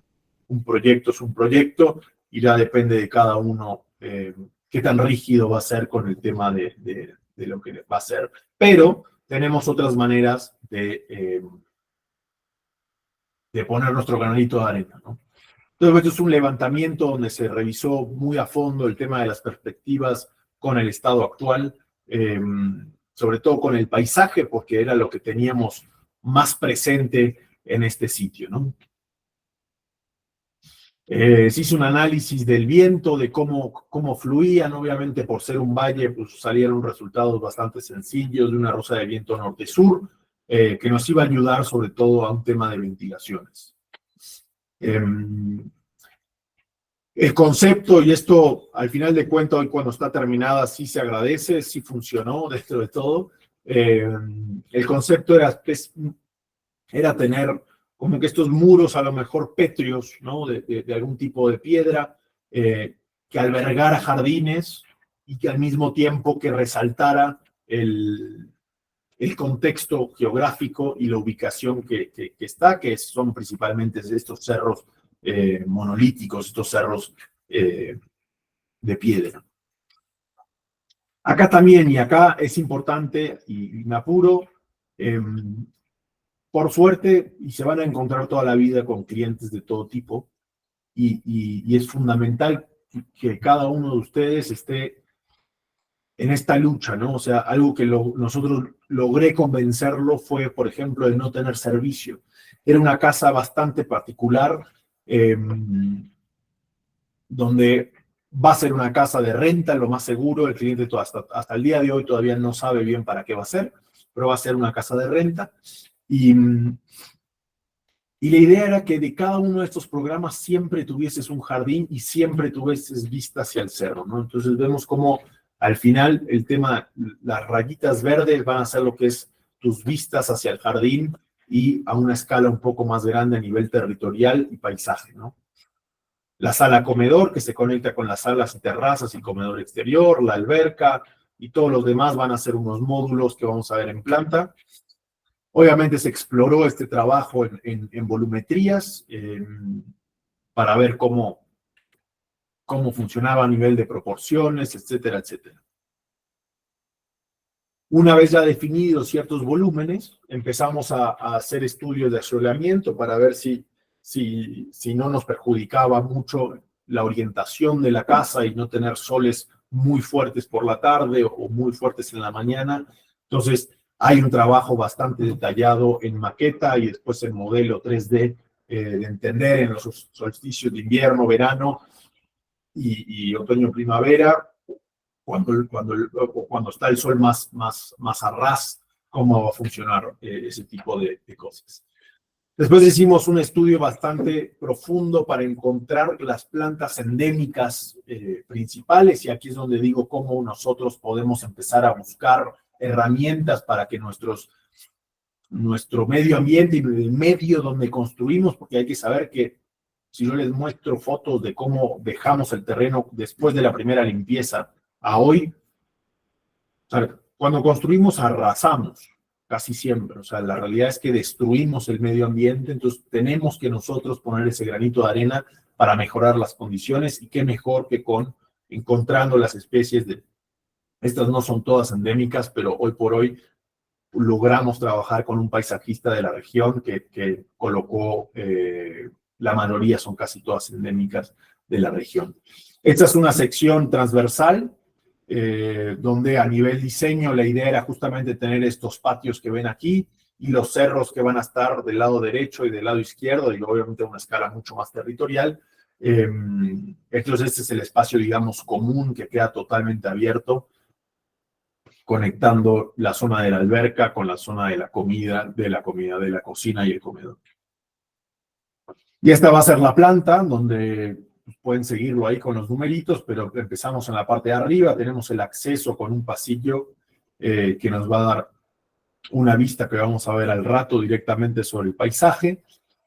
un proyecto es un proyecto y ya depende de cada uno qué tan rígido va a ser con el tema de lo que va a ser. Pero tenemos otras maneras de poner nuestro granito de arena, ¿no? Entonces, esto es un levantamiento donde se revisó muy a fondo el tema de las perspectivas con el estado actual, sobre todo con el paisaje, porque era lo que teníamos más presente en este sitio, ¿no? Se hizo un análisis del viento, de cómo fluían. Obviamente, por ser un valle, pues salieron resultados bastante sencillos de una rosa de viento norte-sur, que nos iba a ayudar sobre todo a un tema de ventilaciones. El concepto, y esto al final de cuentas, hoy cuando está terminada, sí se agradece, sí funcionó dentro de todo. El concepto era tener como que estos muros a lo mejor pétreos, ¿no? De algún tipo de piedra, que albergara jardines y que al mismo tiempo que resaltara el contexto geográfico y la ubicación que está, que son principalmente estos cerros monolíticos, estos cerros de piedra. Acá también, y acá es importante, y me apuro, por suerte, y se van a encontrar toda la vida con clientes de todo tipo, y es fundamental que cada uno de ustedes esté en esta lucha, ¿no? O sea, algo que nosotros logré convencerlo fue, por ejemplo, el no tener servicio. Era una casa bastante particular, donde va a ser una casa de renta, lo más seguro. El cliente hasta el día de hoy todavía no sabe bien para qué va a ser, pero va a ser una casa de renta. Y la idea era que de cada uno de estos programas siempre tuvieses un jardín y siempre tuvieses vista hacia el cerro, ¿no? Entonces vemos cómo al final el tema, las rayitas verdes van a ser lo que es tus vistas hacia el jardín y a una escala un poco más grande a nivel territorial y paisaje, ¿no? La sala comedor que se conecta con las salas y terrazas y comedor exterior, la alberca y todos los demás van a ser unos módulos que vamos a ver en planta. Obviamente se exploró este trabajo en volumetrías para ver cómo funcionaba a nivel de proporciones, etcétera, etcétera. Una vez ya definidos ciertos volúmenes, empezamos a hacer estudios de asolamiento para ver si no nos perjudicaba mucho la orientación de la casa y no tener soles muy fuertes por la tarde o muy fuertes en la mañana. Entonces, hay un trabajo bastante detallado en maqueta y después en modelo 3D de entender en los solsticios de invierno, verano y otoño-primavera, cuando está el sol más a ras, cómo va a funcionar ese tipo de cosas. Después hicimos un estudio bastante profundo para encontrar las plantas endémicas principales, y aquí es donde digo cómo nosotros podemos empezar a buscar herramientas para que nuestro medio ambiente y el medio donde construimos, porque hay que saber que si yo les muestro fotos de cómo dejamos el terreno después de la primera limpieza a hoy, o sea, cuando construimos arrasamos casi siempre, o sea, la realidad es que destruimos el medio ambiente, entonces tenemos que nosotros poner ese granito de arena para mejorar las condiciones, y qué mejor que encontrando las especies estas no son todas endémicas, pero hoy por hoy logramos trabajar con un paisajista de la región que colocó, la mayoría son casi todas endémicas de la región. Esta es una sección transversal, donde a nivel diseño la idea era justamente tener estos patios que ven aquí y los cerros que van a estar del lado derecho y del lado izquierdo, y obviamente a una escala mucho más territorial. Entonces este es el espacio, digamos, común, que queda totalmente abierto, conectando la zona de la alberca con la zona de la cocina y el comedor. Y esta va a ser la planta, donde pueden seguirlo ahí con los numeritos, pero empezamos en la parte de arriba. Tenemos el acceso con un pasillo que nos va a dar una vista que vamos a ver al rato directamente sobre el paisaje.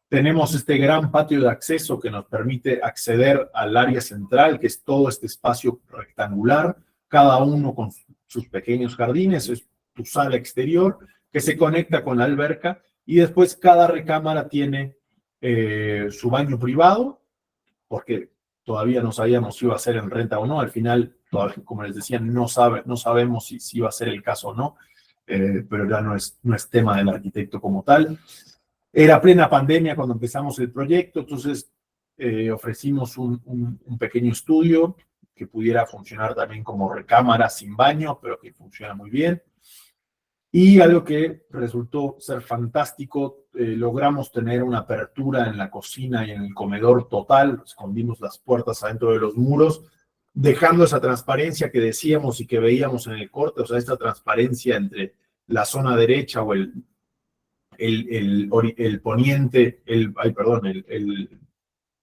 Tenemos este gran patio de acceso que nos permite acceder al área central, que es todo este espacio rectangular, cada uno con sus pequeños jardines. Es tu sala exterior que se conecta con la alberca, y después cada recámara tiene su baño privado, porque todavía no sabíamos si iba a ser en renta o no. Al final, todavía, como les decía, no sabemos si iba a ser el caso o no, pero ya no es tema del arquitecto como tal. Era plena pandemia cuando empezamos el proyecto, entonces ofrecimos un pequeño estudio que pudiera funcionar también como recámara sin baño, pero que funciona muy bien. Y algo que resultó ser fantástico, logramos tener una apertura en la cocina y en el comedor total. Escondimos las puertas adentro de los muros, dejando esa transparencia que decíamos y que veíamos en el corte, o sea, esta transparencia entre la zona derecha o el poniente,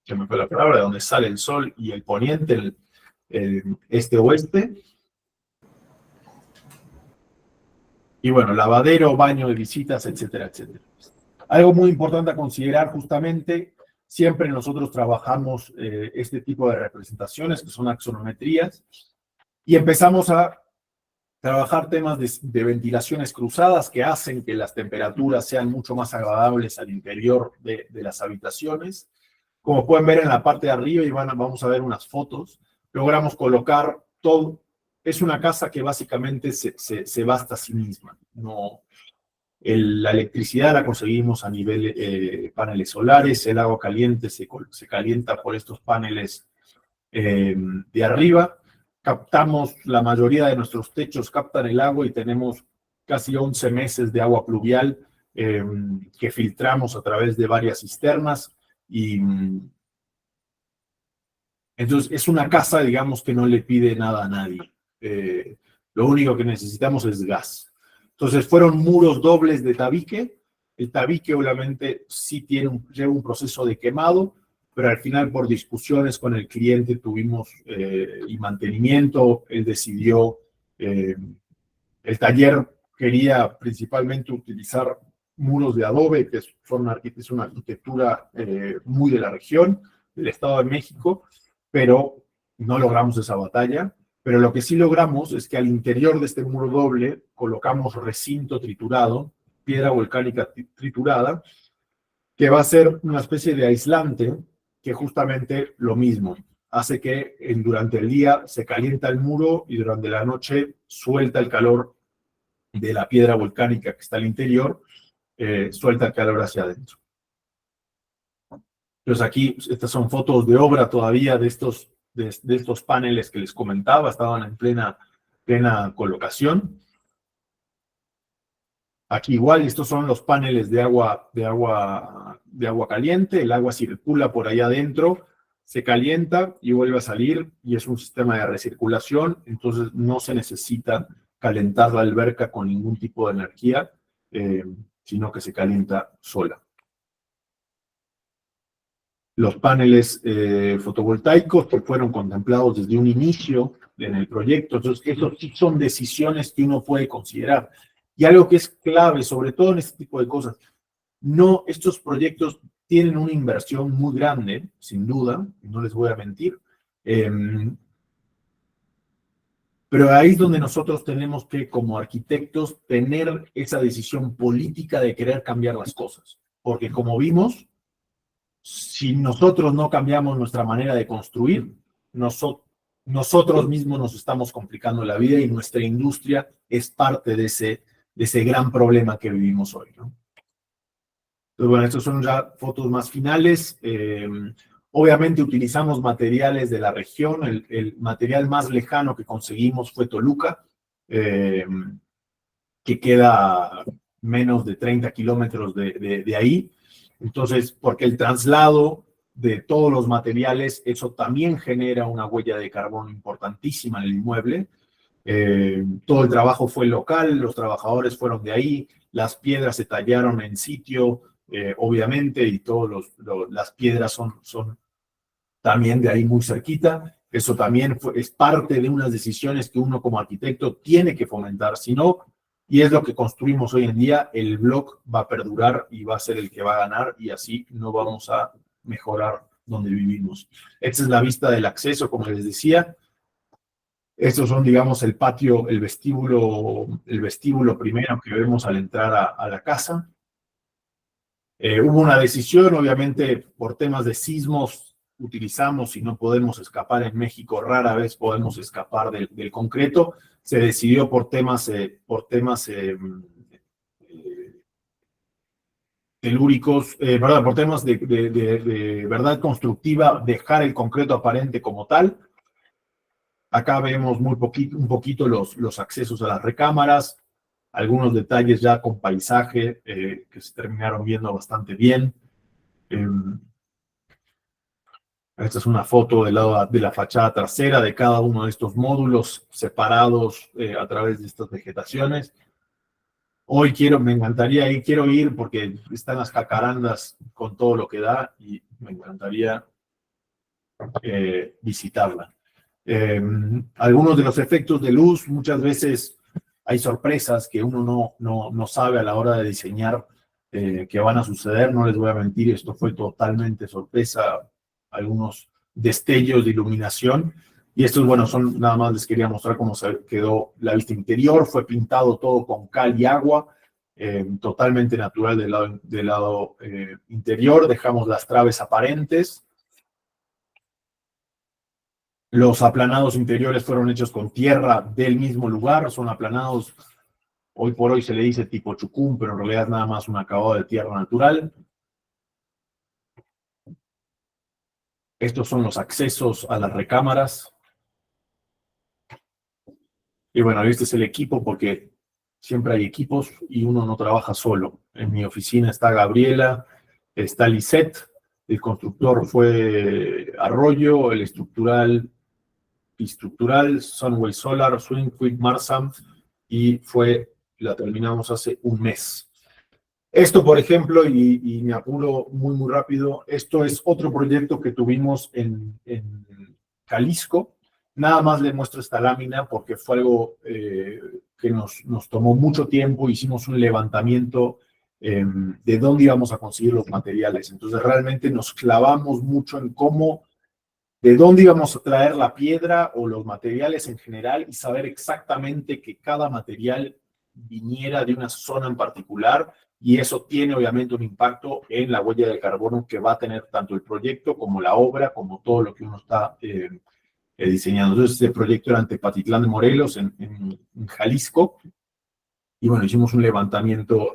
se me fue la palabra, de donde sale el sol, y el poniente, el este-oeste. Y bueno, lavadero, baño de visitas, etcétera, etcétera. Algo muy importante a considerar, justamente, siempre nosotros trabajamos este tipo de representaciones, que son axonometrías, y empezamos a trabajar temas de ventilaciones cruzadas que hacen que las temperaturas sean mucho más agradables al interior de las habitaciones. Como pueden ver en la parte de arriba, y vamos a ver unas fotos, logramos colocar todo es una casa que básicamente se basta a sí misma. No, la electricidad la conseguimos a nivel paneles solares, el agua caliente se calienta por estos paneles de arriba. Captamos, la mayoría de nuestros techos captan el agua y tenemos casi 11 meses de agua pluvial que filtramos a través de varias cisternas y entonces es una casa, digamos, que no le pide nada a nadie. Lo único que necesitamos es gas. Entonces fueron muros dobles de tabique. El tabique obviamente sí lleva un proceso de quemado, pero al final por discusiones con el cliente tuvimos y mantenimiento, él decidió, el taller quería principalmente utilizar muros de adobe, que es una arquitectura muy de la región, del Estado de México, pero no logramos esa batalla. Pero lo que sí logramos es que al interior de este muro doble colocamos recinto triturado, piedra volcánica triturada, que va a ser una especie de aislante que justamente lo mismo, hace que durante el día se calienta el muro y durante la noche suelta el calor de la piedra volcánica que está al interior, suelta el calor hacia adentro. Entonces aquí, estas son fotos de obra todavía de estos paneles que les comentaba, estaban en plena colocación. Aquí igual, estos son los paneles de agua caliente, el agua circula por allá adentro, se calienta y vuelve a salir, y es un sistema de recirculación, entonces no se necesita calentar la alberca con ningún tipo de energía, sino que se calienta sola. Los paneles fotovoltaicos que fueron contemplados desde un inicio en el proyecto, entonces esos sí son decisiones que uno puede considerar. Y algo que es clave, sobre todo en este tipo de cosas, estos proyectos tienen una inversión muy grande, sin duda, no les voy a mentir, pero ahí es donde nosotros tenemos que, como arquitectos, tener esa decisión política de querer cambiar las cosas. Porque como vimos, si nosotros no cambiamos nuestra manera de construir, nosotros mismos nos estamos complicando la vida y nuestra industria es parte de ese gran problema que vivimos hoy, ¿no? Entonces, bueno, estas son ya fotos más finales. Obviamente utilizamos materiales de la región. El material más lejano que conseguimos fue Toluca, que queda menos de 30 kilómetros de ahí. Entonces, porque el traslado de todos los materiales, eso también genera una huella de carbono importantísima en el inmueble. Todo el trabajo fue local, los trabajadores fueron de ahí, las piedras se tallaron en sitio, obviamente, y todas las piedras son también de ahí muy cerquita. Eso también es parte de unas decisiones que uno como arquitecto tiene que fomentar, si no, y es lo que construimos hoy en día, el block va a perdurar y va a ser el que va a ganar, y así no vamos a mejorar donde vivimos. Esta es la vista del acceso, como les decía. Estos son, digamos, el patio, el vestíbulo primero que vemos al entrar a la casa. Hubo una decisión, obviamente, por temas de sismos, utilizamos y no podemos escapar en México, rara vez podemos escapar del concreto. Se decidió por temas telúricos, perdón, por temas de verdad constructiva, dejar el concreto aparente como tal. Acá vemos un poquito los accesos a las recámaras, algunos detalles ya con paisaje que se terminaron viendo bastante bien. Esta es una foto del lado de la fachada trasera de cada uno de estos módulos separados a través de estas vegetaciones. Hoy me encantaría ir, quiero ir porque están las jacarandas con todo lo que da y me encantaría visitarla. Algunos de los efectos de luz, muchas veces hay sorpresas que uno no sabe a la hora de diseñar que van a suceder. No les voy a mentir, esto fue totalmente sorpresa, algunos destellos de iluminación. Y estos, bueno, nada más les quería mostrar cómo se quedó la vista interior. Fue pintado todo con cal y agua, totalmente natural del lado interior. Dejamos las traves aparentes. Los aplanados interiores fueron hechos con tierra del mismo lugar, son aplanados, hoy por hoy se le dice tipo chucún, pero en realidad es nada más un acabado de tierra natural. Estos son los accesos a las recámaras. Y bueno, este es el equipo porque siempre hay equipos y uno no trabaja solo. En mi oficina está Gabriela, está Lisette, el constructor fue Arroyo, el estructural Sunway Solar, Swing Quick Marsam, y la terminamos hace un mes. Esto, por ejemplo, y me apuro muy rápido, esto es otro proyecto que tuvimos en Jalisco. Nada más le muestro esta lámina porque fue algo que nos tomó mucho tiempo. Hicimos un levantamiento de dónde íbamos a conseguir los materiales. Entonces, realmente nos clavamos mucho en de dónde íbamos a traer la piedra o los materiales en general y saber exactamente que cada material viniera de una zona en particular, y eso tiene obviamente un impacto en la huella de carbono que va a tener tanto el proyecto como la obra, como todo lo que uno está diseñando. Entonces, este proyecto era en Tepatitlán de Morelos, en Jalisco, y bueno, hicimos un levantamiento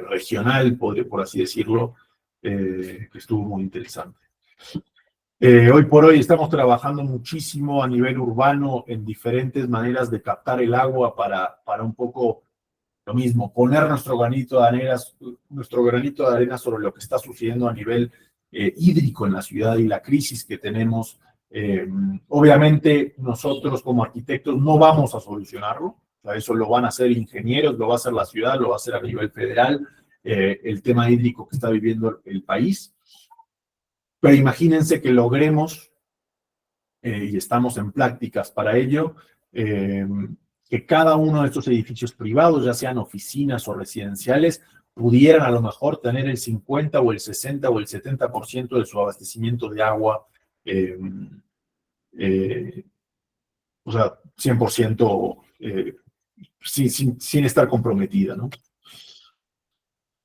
regional, por así decirlo, que estuvo muy interesante. Hoy por hoy estamos trabajando muchísimo a nivel urbano en diferentes maneras de captar el agua para un poco lo mismo, poner nuestro granito de arena sobre lo que está sucediendo a nivel hídrico en la ciudad y la crisis que tenemos. Obviamente nosotros como arquitectos no vamos a solucionarlo, o sea, eso lo van a hacer ingenieros, lo va a hacer la ciudad, lo va a hacer a nivel federal, el tema hídrico que está viviendo el país. Pero imagínense que logremos, y estamos en prácticas para ello, que cada uno de estos edificios privados, ya sean oficinas o residenciales, pudieran a lo mejor tener el 50 o el 60 o el 70% de su abastecimiento de agua, o sea, 100% sin estar comprometida, ¿no?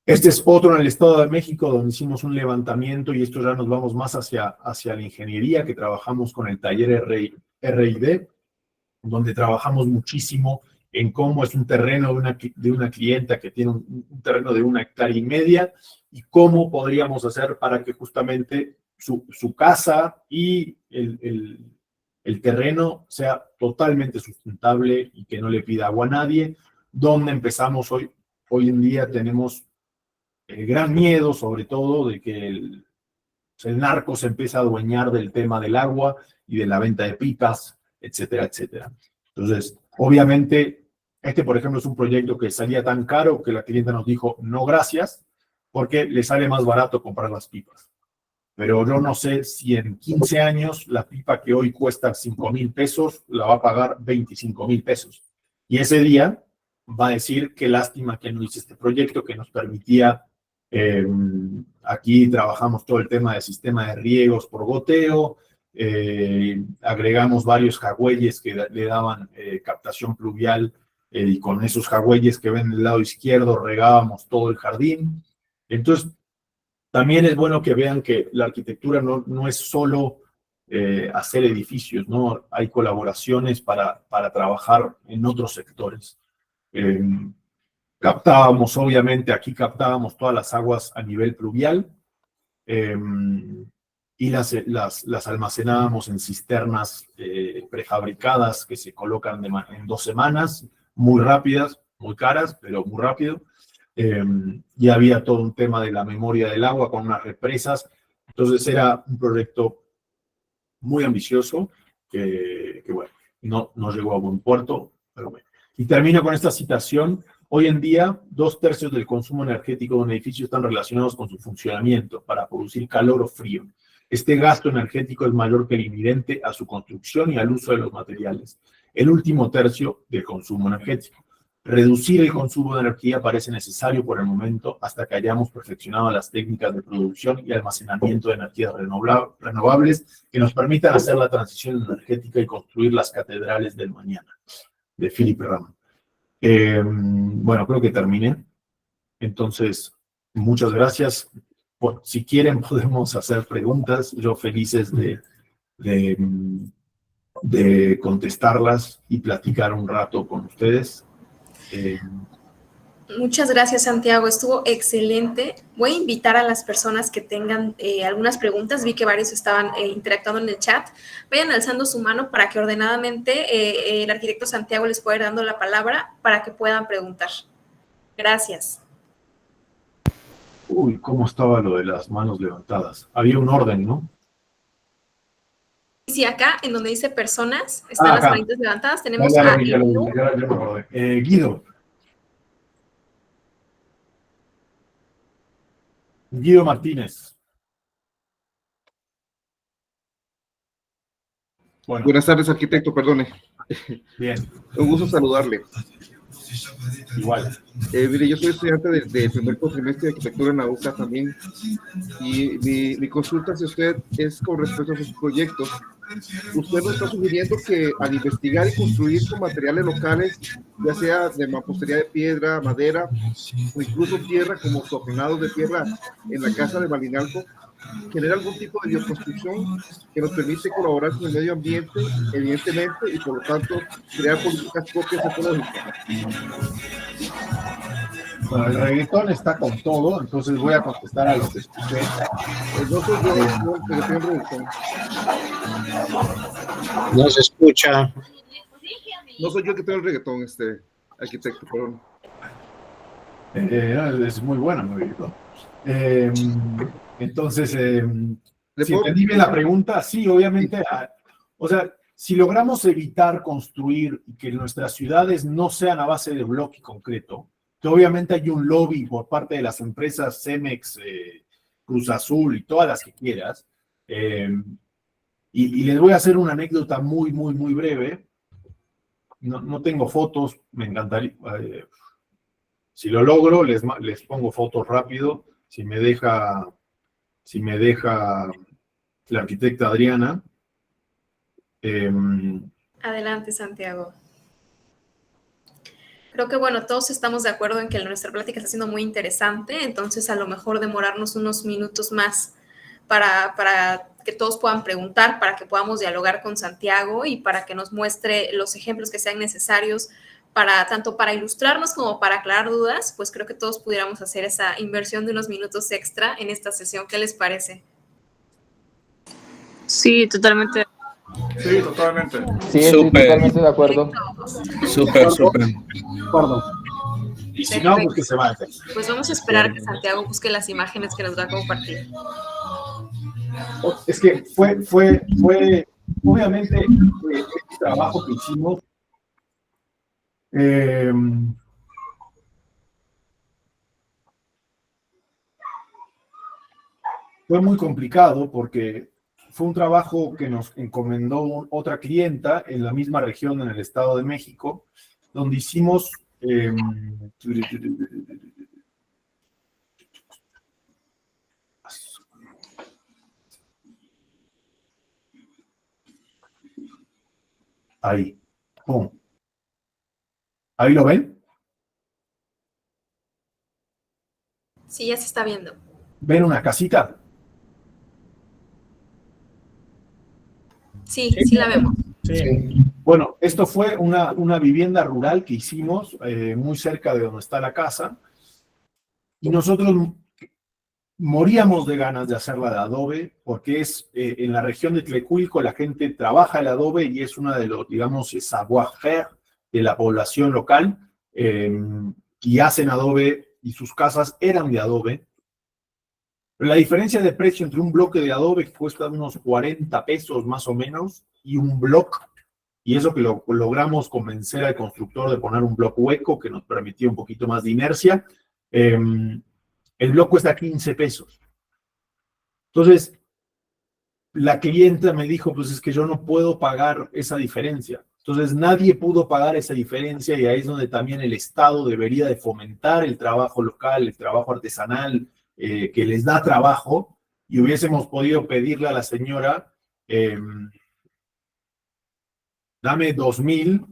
Este es otro en el Estado de México, donde hicimos un levantamiento, y esto ya nos vamos más hacia la ingeniería, que trabajamos con el taller RID, donde trabajamos muchísimo en cómo es un terreno de una clienta que tiene un terreno de 1,5 hectáreas, y cómo podríamos hacer para que justamente su casa y el terreno sea totalmente sustentable y que no le pida agua a nadie. Donde empezamos hoy en día tenemos el gran miedo, sobre todo, de que el narco se empiece a adueñar del tema del agua y de la venta de pipas, etcétera, etcétera. Entonces, obviamente, por ejemplo, es un proyecto que salía tan caro que la clienta nos dijo, no gracias, porque le sale más barato comprar las pipas. Pero yo no sé si en 15 años la pipa que hoy cuesta 5,000 pesos la va a pagar 25,000 pesos. Y ese día va a decir, qué lástima que no hice este proyecto que nos permitía. Aquí trabajamos todo el tema del sistema de riegos por goteo, agregamos varios jagüeyes que le daban captación pluvial, y con esos jagüeyes que ven del lado izquierdo regábamos todo el jardín. Entonces, también es bueno que vean que la arquitectura no es solo hacer edificios, ¿no? Hay colaboraciones para trabajar en otros sectores. Aquí captábamos todas las aguas a nivel pluvial, y las almacenábamos en cisternas prefabricadas que se colocan en 2 semanas, muy rápidas, muy caras, pero muy rápido. Y había todo un tema de la memoria del agua con unas represas. Entonces era un proyecto muy ambicioso que bueno, no llegó a buen puerto, pero bueno. Y termino con esta citación. Hoy en día, 2/3 del consumo energético de un edificio están relacionados con su funcionamiento para producir calor o frío. Este gasto energético es mayor que el inherente a su construcción y al uso de los materiales. El último tercio del consumo energético. Reducir el consumo de energía parece necesario por el momento hasta que hayamos perfeccionado las técnicas de producción y almacenamiento de energías renovables que nos permitan hacer la transición energética y construir las catedrales del mañana. De Philip Rahman. Bueno, creo que terminé. Entonces, muchas gracias. Si quieren, podemos hacer preguntas. Yo felices de de contestarlas y platicar un rato con ustedes. Muchas gracias, Santiago. Estuvo excelente. Voy a invitar a las personas que tengan algunas preguntas. Vi que varios estaban interactuando en el chat. Vayan alzando su mano para que ordenadamente el arquitecto Santiago les pueda ir dando la palabra para que puedan preguntar. Gracias. Uy, ¿cómo estaba lo de las manos levantadas? Había un orden, ¿no? Sí, acá, en donde dice personas, están las manitas levantadas. Tenemos ya a me acordé. Guido Martínez. Bueno, Buenas tardes, arquitecto, perdone. bien, Un gusto saludarle. igual. Mire, yo soy estudiante del primer cuatrimestre de arquitectura en la UCA también, y mi consulta hacia usted es con respecto a sus proyectos. Usted nos está sugiriendo que al investigar y construir con materiales locales, ya sea de mampostería de piedra, madera o incluso tierra, como soplados de tierra en la casa de Malinalco, genera algún tipo de bioconstrucción que nos permite colaborar con el medio ambiente, evidentemente, y por lo tanto crear políticas propias ecológicas. Bueno, el reggaetón está con todo, entonces voy a contestar a lo que escuché. No soy yo, que tengo reggaetón. No se escucha. No soy yo el que tengo el reggaetón, arquitecto, perdón. Es muy bueno el reggaetón. Entonces, si puedo- entendí bien la pregunta, sí, obviamente, o sea, si logramos evitar construir y que nuestras ciudades no sean a base de bloque y concreto, que obviamente hay un lobby por parte de las empresas Cemex, Cruz Azul y todas las que quieras, y les voy a hacer una anécdota muy, muy, muy breve. No tengo fotos, me encantaría. Si lo logro, les pongo fotos rápido. Si me deja la arquitecta Adriana. Adelante, Santiago. Creo que, bueno, todos estamos de acuerdo en que nuestra plática está siendo muy interesante, entonces a lo mejor demorarnos unos minutos más para que todos puedan preguntar, para que podamos dialogar con Santiago y para que nos muestre los ejemplos que sean necesarios tanto para ilustrarnos como para aclarar dudas, pues creo que todos pudiéramos hacer esa inversión de unos minutos extra en esta sesión. ¿Qué les parece? Sí, totalmente. Sí, totalmente. Sí, estoy totalmente de acuerdo. Súper. Y si no, pues que se vaya. Pues vamos a esperar que Santiago busque las imágenes que nos va a compartir. Es que fue obviamente, este trabajo que hicimos. Fue muy complicado porque fue un trabajo que nos encomendó otra clienta en la misma región en el Estado de México, donde hicimos ahí, ¡pum! ¿Ahí lo ven? Sí, ya se está viendo. ¿Ven una casita? Sí, sí la vemos. Sí. Bueno, esto fue una vivienda rural que hicimos muy cerca de donde está la casa, y nosotros moríamos de ganas de hacerla de adobe, porque es en la región de Tlecuilco la gente trabaja el adobe y es una de los, digamos, savoir-faire de la población local, y hacen adobe y sus casas eran de adobe. Pero la diferencia de precio entre un bloque de adobe que cuesta unos 40 pesos más o menos y un bloque, y eso que logramos convencer al constructor de poner un bloque hueco que nos permitía un poquito más de inercia, el bloque cuesta 15 pesos. Entonces, la clienta me dijo, pues es que yo no puedo pagar esa diferencia. Entonces, nadie pudo pagar esa diferencia y ahí es donde también el Estado debería de fomentar el trabajo local, el trabajo artesanal, que les da trabajo, y hubiésemos podido pedirle a la señora, dame 2,000,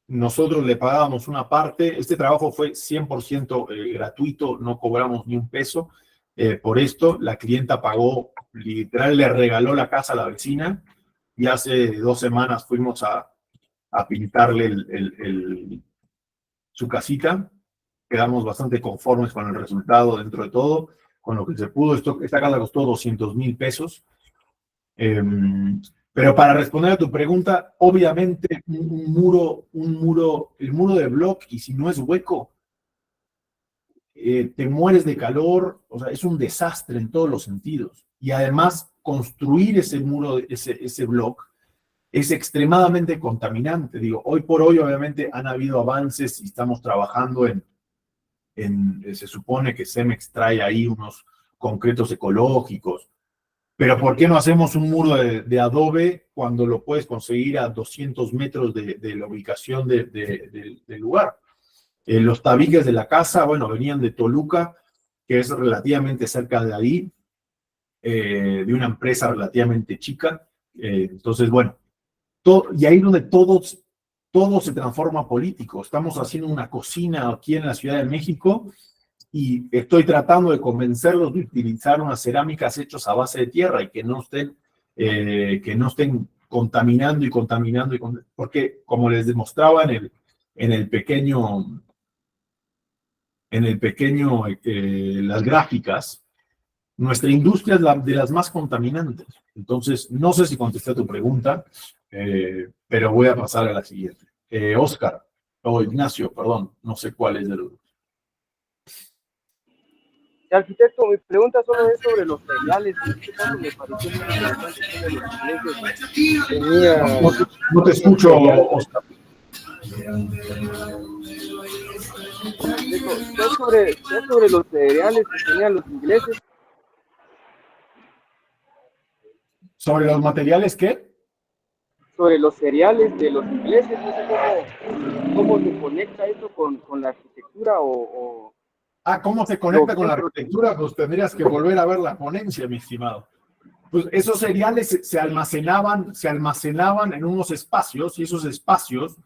nosotros le pagábamos una parte. Este trabajo fue 100% gratuito, no cobramos ni un peso por esto. La clienta pagó, literal, le regaló la casa a la vecina, y hace 2 semanas fuimos a pintarle su casita. Quedamos bastante conformes con el resultado dentro de todo, con lo que se pudo. Esta casa costó 200,000 pesos. Pero para responder a tu pregunta, obviamente el muro de bloque, y si no es hueco, te mueres de calor, o sea, es un desastre en todos los sentidos. Y además, construir ese muro, ese bloque, es extremadamente contaminante. Digo, hoy por hoy, obviamente, han habido avances y estamos trabajando se supone que Cemex trae ahí unos concretos ecológicos, pero ¿por qué no hacemos un muro de adobe cuando lo puedes conseguir a 200 metros de la ubicación del lugar? Los tabiques de la casa, bueno, venían de Toluca, que es relativamente cerca de ahí, de una empresa relativamente chica. Entonces, bueno, y ahí es donde todo se transforma político. Estamos haciendo una cocina aquí en la Ciudad de México y estoy tratando de convencerlos de utilizar unas cerámicas hechas a base de tierra y que no estén contaminando y contaminando, porque como les demostraba en el pequeño, las gráficas, nuestra industria es de las más contaminantes. Entonces, no sé si contesté a tu pregunta, pero voy a pasar a la siguiente. Oscar, o Ignacio, perdón, no sé cuál es de los dos. Arquitecto, mi pregunta solo es sobre los cereales. En este caso me pareció muy interesante cómo los ingleses tenían... No te escucho, Oscar. Digo, ¿qué sobre los cereales que tenían los ingleses? ¿Sobre los materiales qué? Sobre los cereales de los ingleses, no sé cómo se conecta eso con la arquitectura o... ¿Cómo se conecta con la arquitectura? Pues tendrías que volver a ver la ponencia, mi estimado. Pues esos cereales se almacenaban en unos espacios, y esos espacios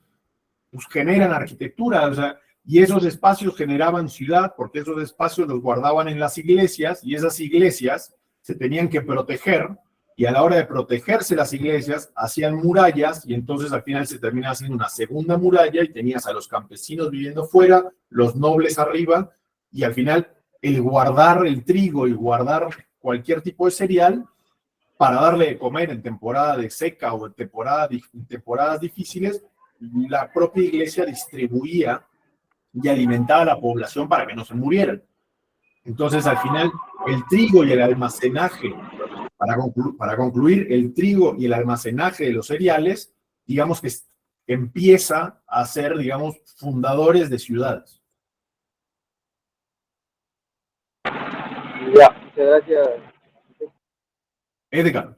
pues generan arquitectura, o sea, y esos espacios generaban ciudad, porque esos espacios los guardaban en las iglesias, y esas iglesias se tenían que proteger, y a la hora de protegerse las iglesias, hacían murallas, y entonces al final se termina haciendo una segunda muralla, y tenías a los campesinos viviendo fuera, los nobles arriba, y al final el guardar el trigo y guardar cualquier tipo de cereal para darle de comer en temporada de seca o en temporadas difíciles, la propia iglesia distribuía y alimentaba a la población para que no se murieran. Entonces, al final, el trigo y el almacenaje, para concluir, el trigo y el almacenaje de los cereales, digamos que empieza a ser, digamos, fundadores de ciudades. Ya, muchas gracias. Edgar.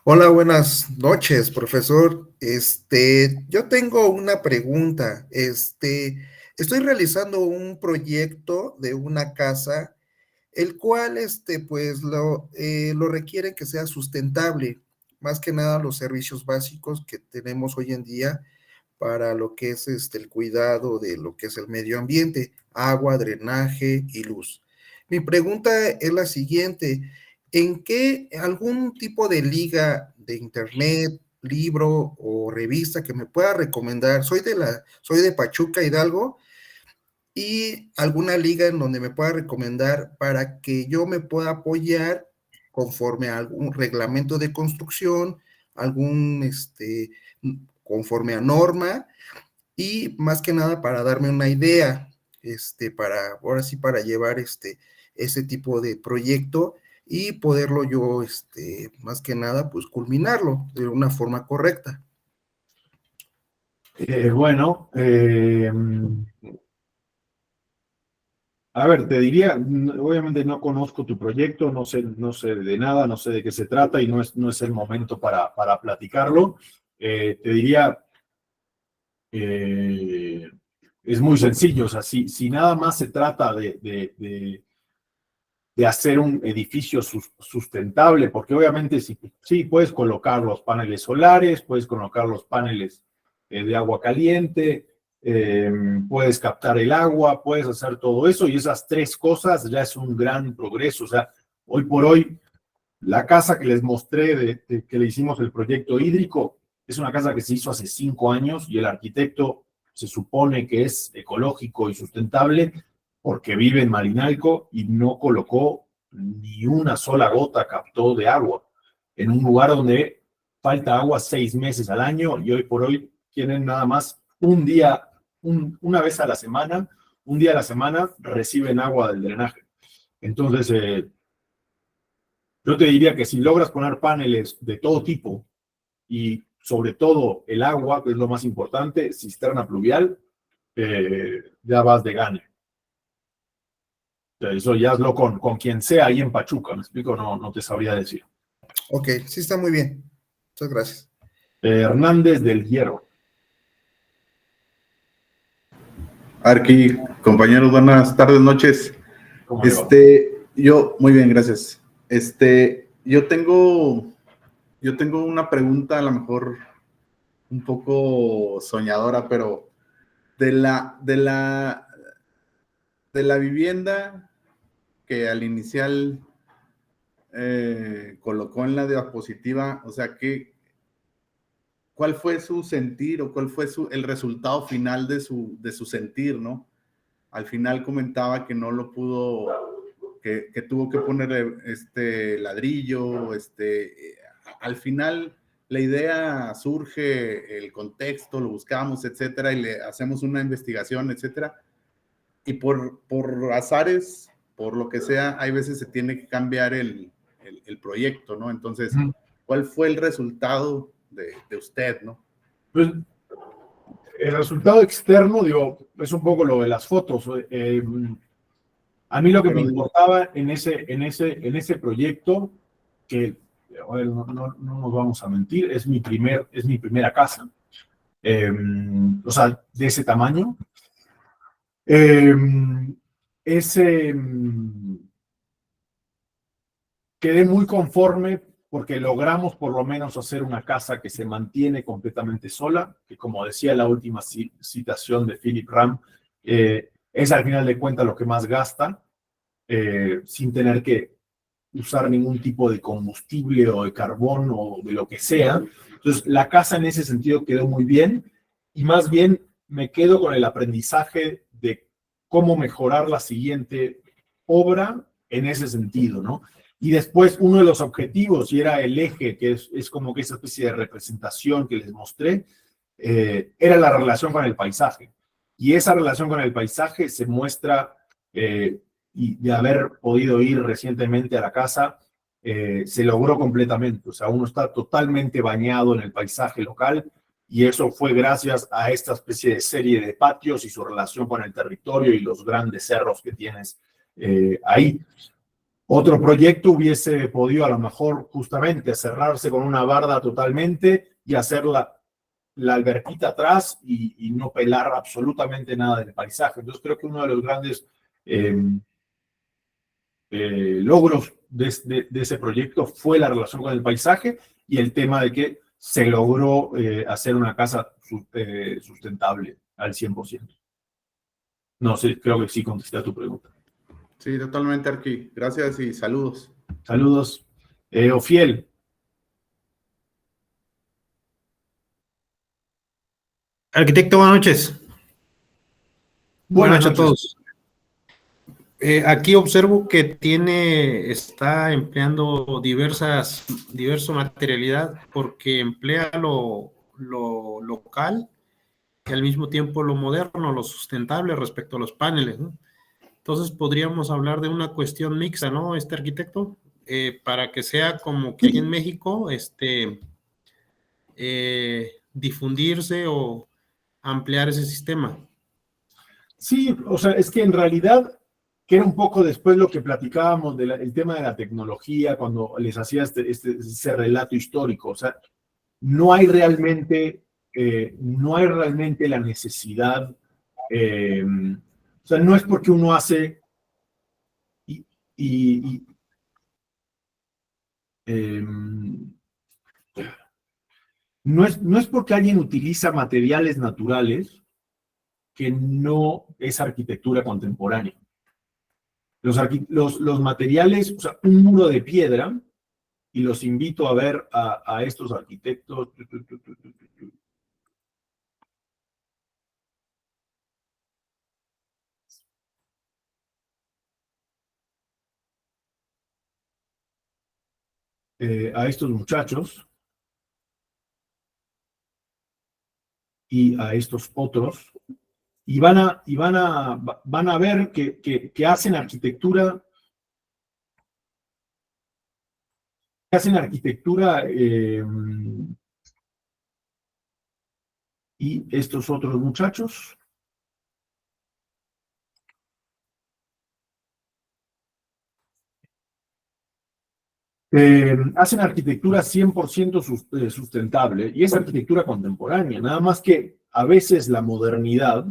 Hola, buenas noches, profesor. Yo tengo una pregunta. Estoy realizando un proyecto de una casa, el cual, pues, lo requiere que sea sustentable. Más que nada los servicios básicos que tenemos hoy en día para lo que es el cuidado de lo que es el medio ambiente, agua, drenaje y luz. Mi pregunta es la siguiente: ¿en qué algún tipo de liga de internet, libro o revista que me pueda recomendar? Soy de Pachuca, Hidalgo, y alguna liga en donde me pueda recomendar para que yo me pueda apoyar conforme a algún reglamento de construcción, conforme a norma, y más que nada para darme una idea, ahora sí, para llevar ese tipo de proyecto y poderlo yo, más que nada, pues culminarlo de una forma correcta. A ver, te diría, obviamente no conozco tu proyecto, no sé de nada, no sé de qué se trata y no es el momento para platicarlo. Te diría, es muy sencillo, o sea, si nada más se trata de hacer un edificio sustentable, porque obviamente sí puedes colocar los paneles solares, puedes colocar los paneles de agua caliente, puedes captar el agua, puedes hacer todo eso, y esas 3 cosas ya es un gran progreso. O sea, hoy por hoy La casa que les mostré de que le hicimos el proyecto hídrico es una casa que se hizo hace 5 años y el arquitecto se supone que es ecológico y sustentable porque vive en Malinalco y no colocó ni una sola gota captó de agua en un lugar donde falta agua 6 meses al año y hoy por hoy tienen nada más un día, una vez a la semana, un día a la semana reciben agua del drenaje. Entonces, yo te diría que si logras poner paneles de todo tipo y sobre todo el agua, que es lo más importante, cisterna pluvial, ya vas de gane. Eso ya hazlo con quien sea ahí en Pachuca, ¿me explico? No te sabría decir. Ok, sí está muy bien. Muchas gracias. Hernández del Hierro. Arqui, compañeros, buenas tardes, noches. ¿Cómo le va? Yo, muy bien, gracias. Yo tengo una pregunta a lo mejor un poco soñadora, pero de la vivienda que al inicial colocó en la diapositiva, o sea, ¿cuál fue su sentir o cuál fue el resultado final de su sentir, ¿no? Al final comentaba que no lo pudo, que tuvo que poner ladrillo, al final la idea surge, el contexto, lo buscamos, etcétera, y le hacemos una investigación, etcétera, y por azares, por lo que sea, hay veces se tiene que cambiar el proyecto, ¿no? Entonces, ¿cuál fue el resultado de usted, no? Pues, el resultado externo, digo, es un poco lo de las fotos. A mí lo que me importaba en ese proyecto, que a ver, no nos vamos a mentir, es mi primera casa. O sea, de ese tamaño. Quedé muy conforme porque logramos por lo menos hacer una casa que se mantiene completamente sola, que como decía la última citación de Philip Ram, es al final de cuentas lo que más gasta, sin tener que usar ningún tipo de combustible o de carbón o de lo que sea. Entonces, la casa en ese sentido quedó muy bien y más bien me quedo con el aprendizaje de cómo mejorar la siguiente obra en ese sentido, ¿no? Y después uno de los objetivos, y era el eje, que es como que esa especie de representación que les mostré, era la relación con el paisaje. Y esa relación con el paisaje se muestra, y de haber podido ir recientemente a la casa, se logró completamente. O sea, uno está totalmente bañado en el paisaje local, y eso fue gracias a esta especie de serie de patios y su relación con el territorio y los grandes cerros que tienes ahí. Otro proyecto hubiese podido a lo mejor justamente cerrarse con una barda totalmente y hacer la alberquita atrás y no pelar absolutamente nada del paisaje. Entonces creo que uno de los grandes logros de ese proyecto fue la relación con el paisaje y el tema de que se logró hacer una casa sustentable al 100%. No sé, creo que sí contesté a tu pregunta. Sí, totalmente, Arqui. Gracias y saludos. Saludos. Ofiel. Arquitecto, buenas noches. Buenas noches a todos. Aquí observo que está empleando diversa materialidad porque emplea lo local y al mismo tiempo lo moderno, lo sustentable respecto a los paneles, ¿no? Entonces podríamos hablar de una cuestión mixta, ¿no, arquitecto? Para que sea como que aquí en México, difundirse o ampliar ese sistema. Sí, o sea, es que en realidad, que era un poco después lo que platicábamos del tema de la tecnología, cuando les hacía ese relato histórico, o sea, no hay realmente la necesidad, o sea, no es porque uno hace no es porque alguien utiliza materiales naturales que no es arquitectura contemporánea. Los materiales, o sea, un muro de piedra y los invito a ver a estos arquitectos. A estos muchachos y a estos otros, y van a ver que hacen arquitectura. Y estos otros muchachos hacen arquitectura 100% sustentable, y es arquitectura contemporánea, nada más que a veces la modernidad,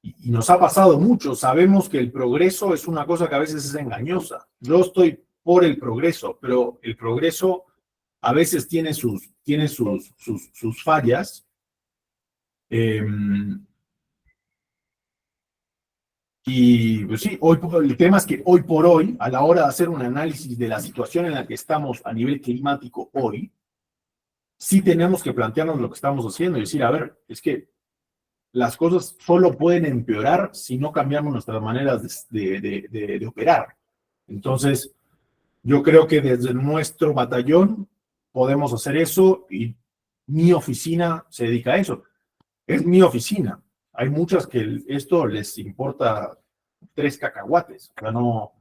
y nos ha pasado mucho, sabemos que el progreso es una cosa que a veces es engañosa. Yo estoy por el progreso, pero el progreso a veces tiene sus fallas. Y pues sí, el tema es que hoy por hoy, a la hora de hacer un análisis de la situación en la que estamos a nivel climático hoy, sí tenemos que plantearnos lo que estamos haciendo y decir, a ver, es que las cosas solo pueden empeorar si no cambiamos nuestras maneras de operar. Entonces, yo creo que desde nuestro batallón podemos hacer eso, y mi oficina se dedica a eso. Es mi oficina. Hay muchas que esto les importa 3 cacahuates. O sea, no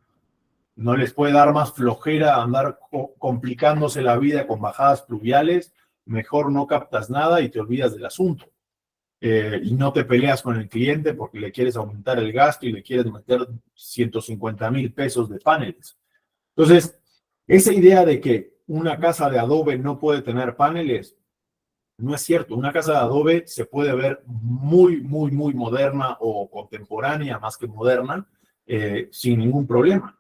les puede dar más flojera andar complicándose la vida con bajadas pluviales. Mejor no captas nada y te olvidas del asunto. Y no te peleas con el cliente porque le quieres aumentar el gasto y le quieres meter 150,000 pesos de paneles. Entonces, esa idea de que una casa de adobe no puede tener paneles, no es cierto. Una casa de adobe se puede ver muy, muy, muy moderna o contemporánea, más que moderna, sin ningún problema.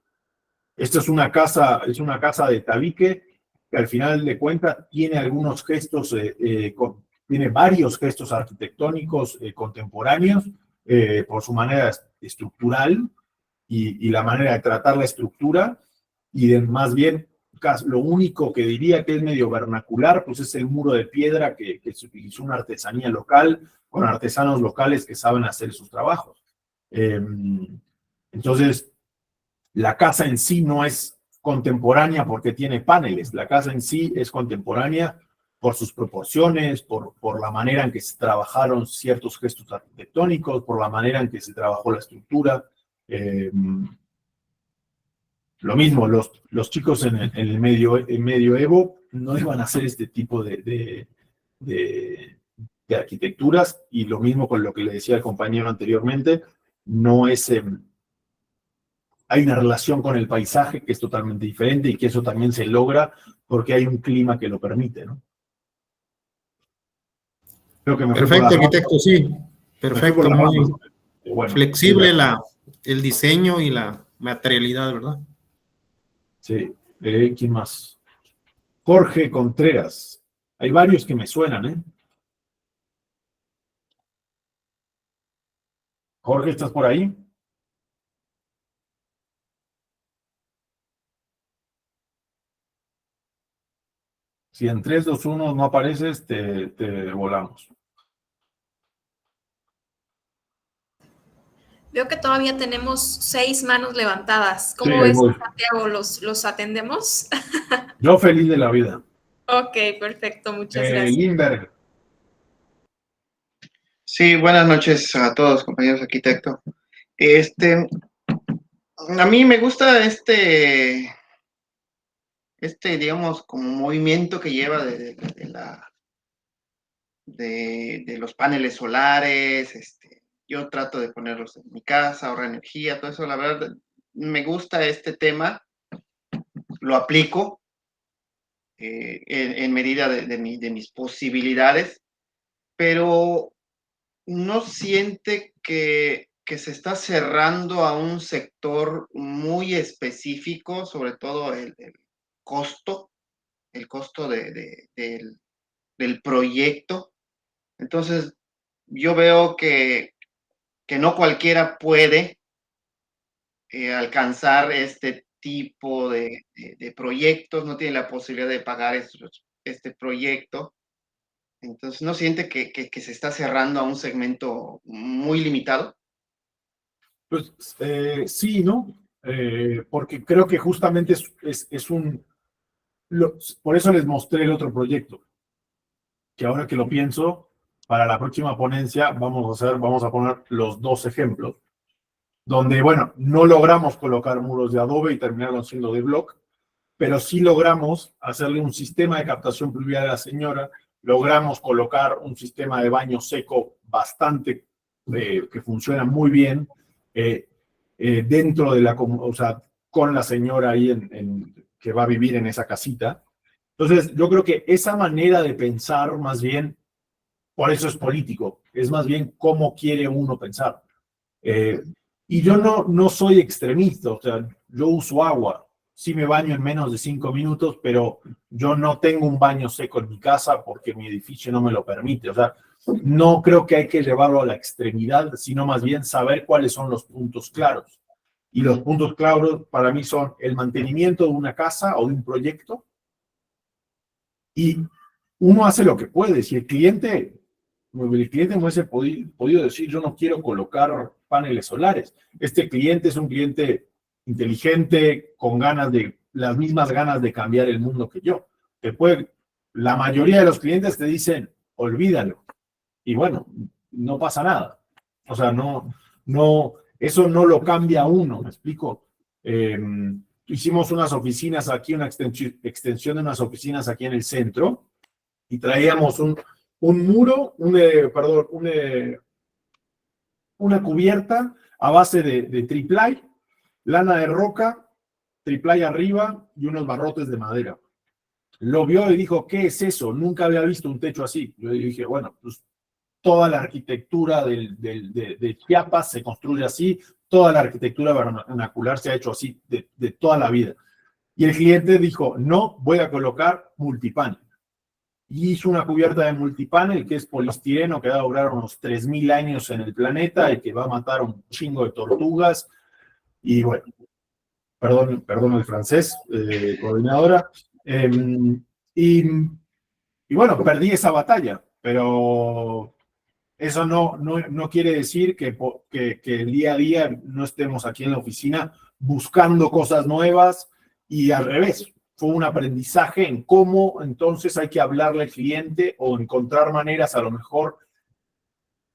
Esta es una casa de tabique que al final de cuentas tiene algunos gestos, tiene varios gestos arquitectónicos contemporáneos por su manera estructural y la manera de tratar la estructura, y más bien lo único que diría que es medio vernacular, pues es el muro de piedra que se utilizó una artesanía local, con artesanos locales que saben hacer sus trabajos. Entonces, la casa en sí no es contemporánea porque tiene paneles, la casa en sí es contemporánea por sus proporciones, por la manera en que se trabajaron ciertos gestos arquitectónicos, por la manera en que se trabajó la estructura. Lo mismo, los chicos en el medioevo no iban a hacer este tipo de arquitecturas, y lo mismo con lo que le decía el compañero anteriormente, no es... hay una relación con el paisaje que es totalmente diferente, y que eso también se logra porque hay un clima que lo permite, ¿no? Creo que Perfecto, arquitecto, sí. Perfecto, muy bueno, flexible el diseño y la materialidad, ¿verdad? Sí. ¿Quién más? Jorge Contreras. Hay varios que me suenan, ¿eh? Jorge, ¿estás por ahí? Si en 3, 2, 1 no apareces, te volamos. Veo que todavía tenemos 6 manos levantadas. ¿Cómo Sí, ves, Santiago? ¿Los atendemos? Yo feliz de la vida. Ok, perfecto, muchas gracias. Lindbergh. Sí, buenas noches a todos, compañeros arquitectos. A mí me gusta digamos, como movimiento que lleva de los paneles solares. Yo trato de ponerlos en mi casa, ahorrar energía, todo eso. La verdad, me gusta este tema, lo aplico en medida de mis posibilidades, pero ¿no siente que se está cerrando a un sector muy específico, sobre todo el costo del proyecto? Entonces, yo veo que no cualquiera puede alcanzar este tipo de proyectos, no tiene la posibilidad de pagar este proyecto. Entonces, ¿no siente que se está cerrando a un segmento muy limitado? Pues sí, ¿no? Porque creo que justamente por eso les mostré el otro proyecto, que ahora que lo pienso, para la próxima ponencia vamos a poner los dos ejemplos, donde, bueno, no logramos colocar muros de adobe y terminaron siendo de block, pero sí logramos hacerle un sistema de captación pluvial a la señora, logramos colocar un sistema de baño seco bastante, que funciona muy bien, dentro de o sea, con la señora ahí que va a vivir en esa casita. Entonces, yo creo que esa manera de pensar, más bien, por eso es político, es más bien cómo quiere uno pensar. Y yo no soy extremista, o sea, yo uso agua, sí me baño en menos de 5 minutos, pero yo no tengo un baño seco en mi casa porque mi edificio no me lo permite. O sea, no creo que hay que llevarlo a la extremidad, sino más bien saber cuáles son los puntos claros. Y los puntos claros para mí son el mantenimiento de una casa o de un proyecto. Y uno hace lo que puede. Si el cliente me hubiese podido decir, yo no quiero colocar paneles solares. Este cliente es un cliente inteligente, con las mismas ganas de cambiar el mundo que yo. La mayoría de los clientes te dicen, olvídalo. Y bueno, no pasa nada. O sea, eso no lo cambia uno, ¿me explico? Hicimos unas oficinas aquí, una extensión de unas oficinas aquí en el centro, y traíamos un muro, una cubierta a base de triplay, lana de roca, triplay arriba y unos barrotes de madera. Lo vio y dijo, ¿qué es eso? Nunca había visto un techo así. Yo dije, bueno, pues toda la arquitectura de Chiapas se construye así, toda la arquitectura vernacular se ha hecho así de toda la vida. Y el cliente dijo, no, voy a colocar multipanel. Y hizo una cubierta de multipanel que es poliestireno, que va a durar unos 3.000 años en el planeta y que va a matar un chingo de tortugas. Y bueno, perdón el francés, coordinadora. Y bueno, perdí esa batalla, pero eso no quiere decir que el día a día no estemos aquí en la oficina buscando cosas nuevas, y al revés. Fue un aprendizaje en cómo entonces hay que hablarle al cliente o encontrar maneras a lo mejor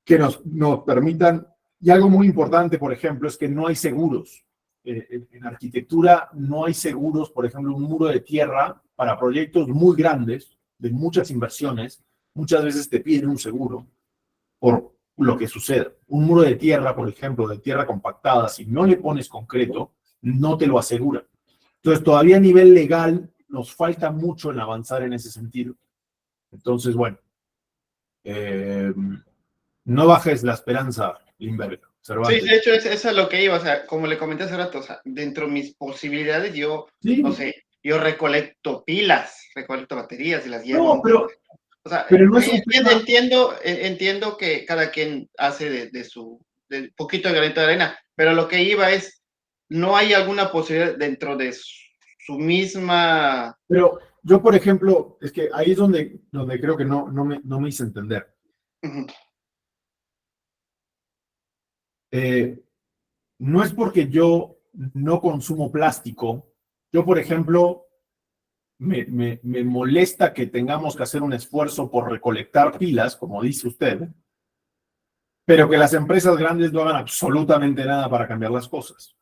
que nos permitan. Y algo muy importante, por ejemplo, es que no hay seguros. En arquitectura no hay seguros. Por ejemplo, un muro de tierra para proyectos muy grandes, de muchas inversiones, muchas veces te piden un seguro por lo que suceda. Un muro de tierra, por ejemplo, de tierra compactada, si no le pones concreto, no te lo asegura. Entonces, todavía a nivel legal nos falta mucho en avanzar en ese sentido. Entonces, bueno, no bajes la esperanza, Limberg. Sí, de hecho, eso es lo que iba, o sea, como le comenté hace rato, o sea, dentro de mis posibilidades, no sé, yo recolecto pilas, recolecto baterías y las llevo. No, pero, o sea, pero no es entiendo que cada quien hace de poquito de granito de arena, pero lo que iba es, no hay alguna posibilidad dentro de su misma... Pero yo, por ejemplo, es que ahí es donde creo que no me hice entender. Uh-huh. No es porque yo no consumo plástico. Yo, por ejemplo, me molesta que tengamos que hacer un esfuerzo por recolectar pilas, como dice usted, pero que las empresas grandes no hagan absolutamente nada para cambiar las cosas.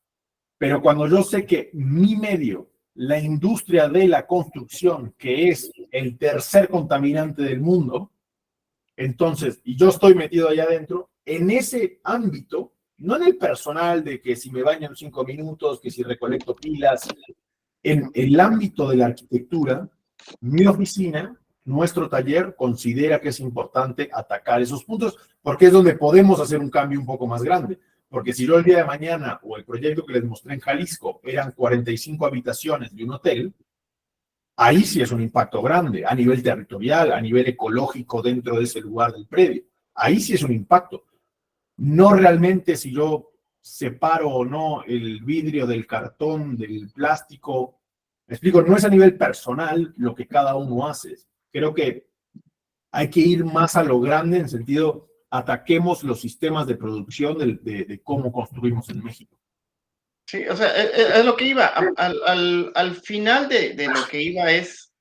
Pero cuando yo sé que mi medio, la industria de la construcción, que es el tercer contaminante del mundo, entonces, y yo estoy metido allá adentro, en ese ámbito, no en el personal de que si me baño en 5 minutos, que si recolecto pilas, en el ámbito de la arquitectura, mi oficina, nuestro taller, considera que es importante atacar esos puntos, porque es donde podemos hacer un cambio un poco más grande. Porque si yo el día de mañana, o el proyecto que les mostré en Jalisco, eran 45 habitaciones de un hotel, ahí sí es un impacto grande, a nivel territorial, a nivel ecológico dentro de ese lugar del predio. Ahí sí es un impacto. No realmente si yo separo o no el vidrio del cartón, del plástico. Me explico, no es a nivel personal lo que cada uno hace. Creo que hay que ir más a lo grande en el sentido, ataquemos los sistemas de producción de cómo construimos en México. Sí, o sea, es lo que iba. Al final de lo que iba es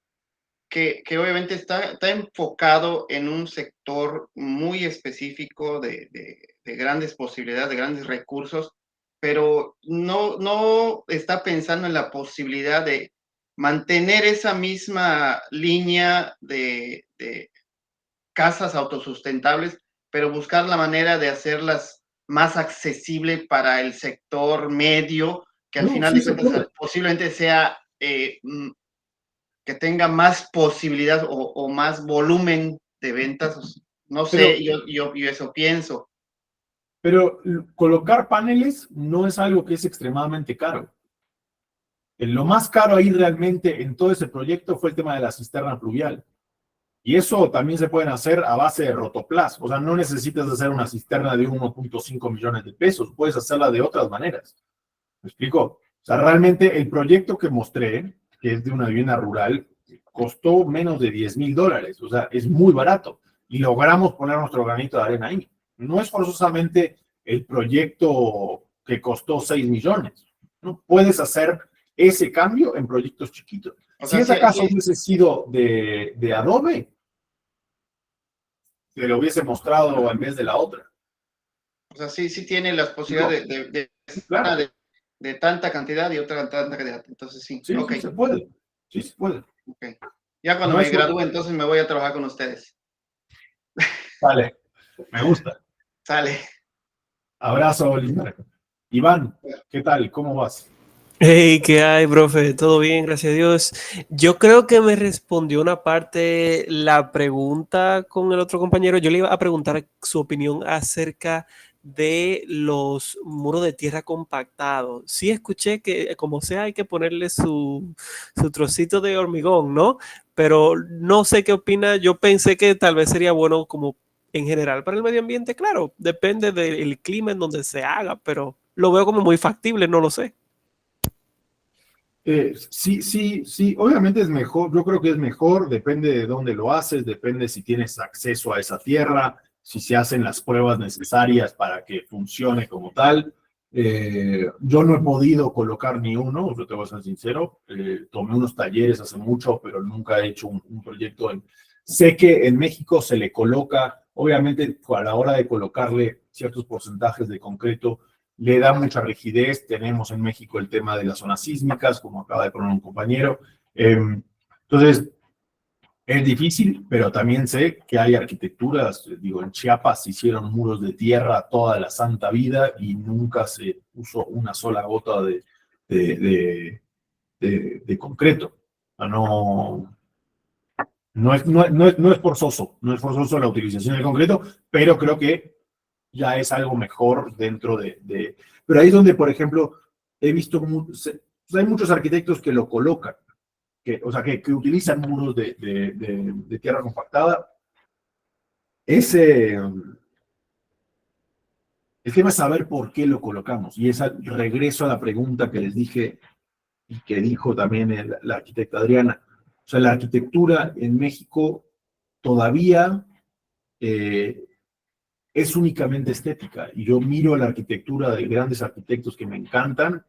que obviamente está enfocado en un sector muy específico de grandes posibilidades, de grandes recursos, pero no está pensando en la posibilidad de mantener esa misma línea de casas autosustentables, pero buscar la manera de hacerlas más accesible para el sector medio, que al final de cuentas posiblemente sea que tenga más posibilidad o más volumen de ventas. No sé, yo eso pienso. Pero colocar paneles no es algo que es extremadamente caro. Lo más caro ahí realmente en todo ese proyecto fue el tema de la cisterna pluvial. Y eso también se pueden hacer a base de rotoplas. O sea, no necesitas hacer una cisterna de 1.5 millones de pesos. Puedes hacerla de otras maneras. ¿Me explico? O sea, realmente el proyecto que mostré, que es de una vivienda rural, costó menos de $10,000. O sea, es muy barato. Y logramos poner nuestro granito de arena ahí. No es forzosamente el proyecto que costó 6 millones. ¿No? Puedes hacer ese cambio en proyectos chiquitos. O Si sea, esa casa hubiese sido de Adobe, te lo hubiese mostrado en vez de la otra. O sea, sí tiene las posibilidades de tanta cantidad y otra tanta cantidad. Entonces sí. Sí, Okay. sí se puede. Sí se puede. Okay. Ya cuando me gradúe, entonces me voy a trabajar con ustedes. Vale, me gusta. Sale. Abrazo, Oliver. Iván, ¿qué tal? ¿Cómo vas? Hey, ¿qué hay, profe? ¿Todo bien? Gracias a Dios. Yo creo que me respondió una parte la pregunta con el otro compañero. Yo le iba a preguntar su opinión acerca de los muros de tierra compactados. Sí escuché que como sea hay que ponerle su trocito de hormigón, ¿no? Pero no sé qué opina. Yo pensé que tal vez sería bueno como en general para el medio ambiente. Claro, depende del clima en donde se haga, pero lo veo como muy factible, no lo sé. Sí, obviamente es mejor, yo creo que es mejor, depende de dónde lo haces, depende si tienes acceso a esa tierra, si se hacen las pruebas necesarias para que funcione como tal. Yo no he podido colocar ni uno, yo te voy a ser sincero, tomé unos talleres hace mucho, pero nunca he hecho un proyecto. Sé que en México se le coloca, obviamente a la hora de colocarle ciertos porcentajes de concreto, le da mucha rigidez. Tenemos en México el tema de las zonas sísmicas, como acaba de poner un compañero. Entonces, es difícil, pero también sé que hay arquitecturas, digo, en Chiapas se hicieron muros de tierra toda la santa vida y nunca se usó una sola gota de concreto. O sea, no es forzoso, no es forzoso la utilización del concreto, pero creo que ya es algo mejor dentro de... Pero ahí es donde, por ejemplo, he visto como... hay muchos arquitectos que lo colocan, o sea, que utilizan muros de tierra compactada. El tema es saber por qué lo colocamos. Y regreso a la pregunta que les dije y que dijo también la arquitecta Adriana. O sea, la arquitectura en México todavía... es únicamente estética. Y yo miro la arquitectura de grandes arquitectos que me encantan,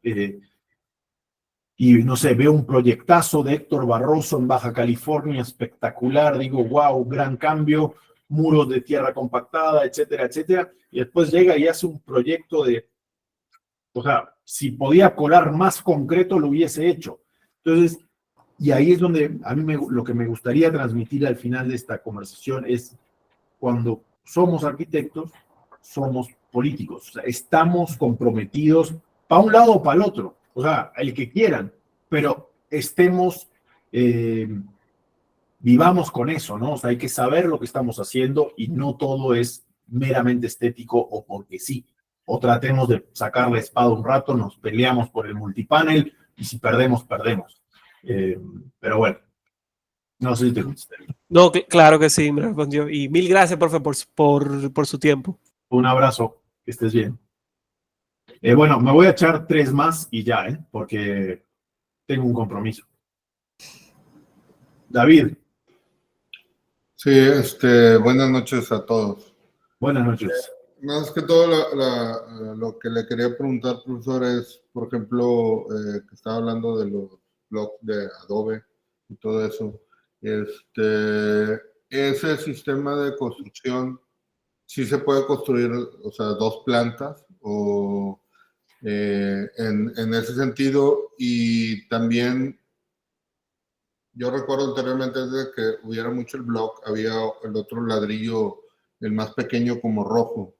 y no sé, veo un proyectazo de Héctor Barroso en Baja California, espectacular, digo, wow, gran cambio, muros de tierra compactada, etcétera, etcétera, y después llega y hace un proyecto o sea, si podía colar más concreto, lo hubiese hecho. Entonces, y ahí es donde a mí lo que me gustaría transmitir al final de esta conversación es, cuando somos arquitectos, somos políticos. O sea, estamos comprometidos para un lado o para el otro. O sea, el que quieran, pero vivamos con eso, ¿no? O sea, hay que saber lo que estamos haciendo y no todo es meramente estético o porque sí. O tratemos de sacar la espada un rato, nos peleamos por el multipanel y si perdemos, perdemos. Pero bueno, no sé si te gusta. No, claro que sí, me respondió. Y mil gracias, profe, por su tiempo. Un abrazo, que estés bien. Bueno, me voy a echar 3 más y ya, porque tengo un compromiso. David. Sí, buenas noches a todos. Buenas noches. Más que todo, lo que le quería preguntar, profesor, es, por ejemplo, que estaba hablando de los blogs de Adobe y todo eso. Ese sistema de construcción, ¿sí se puede construir, o sea, 2 plantas? O en ese sentido, y también yo recuerdo anteriormente, antes de que hubiera mucho el blog, había el otro ladrillo, el más pequeño, como rojo.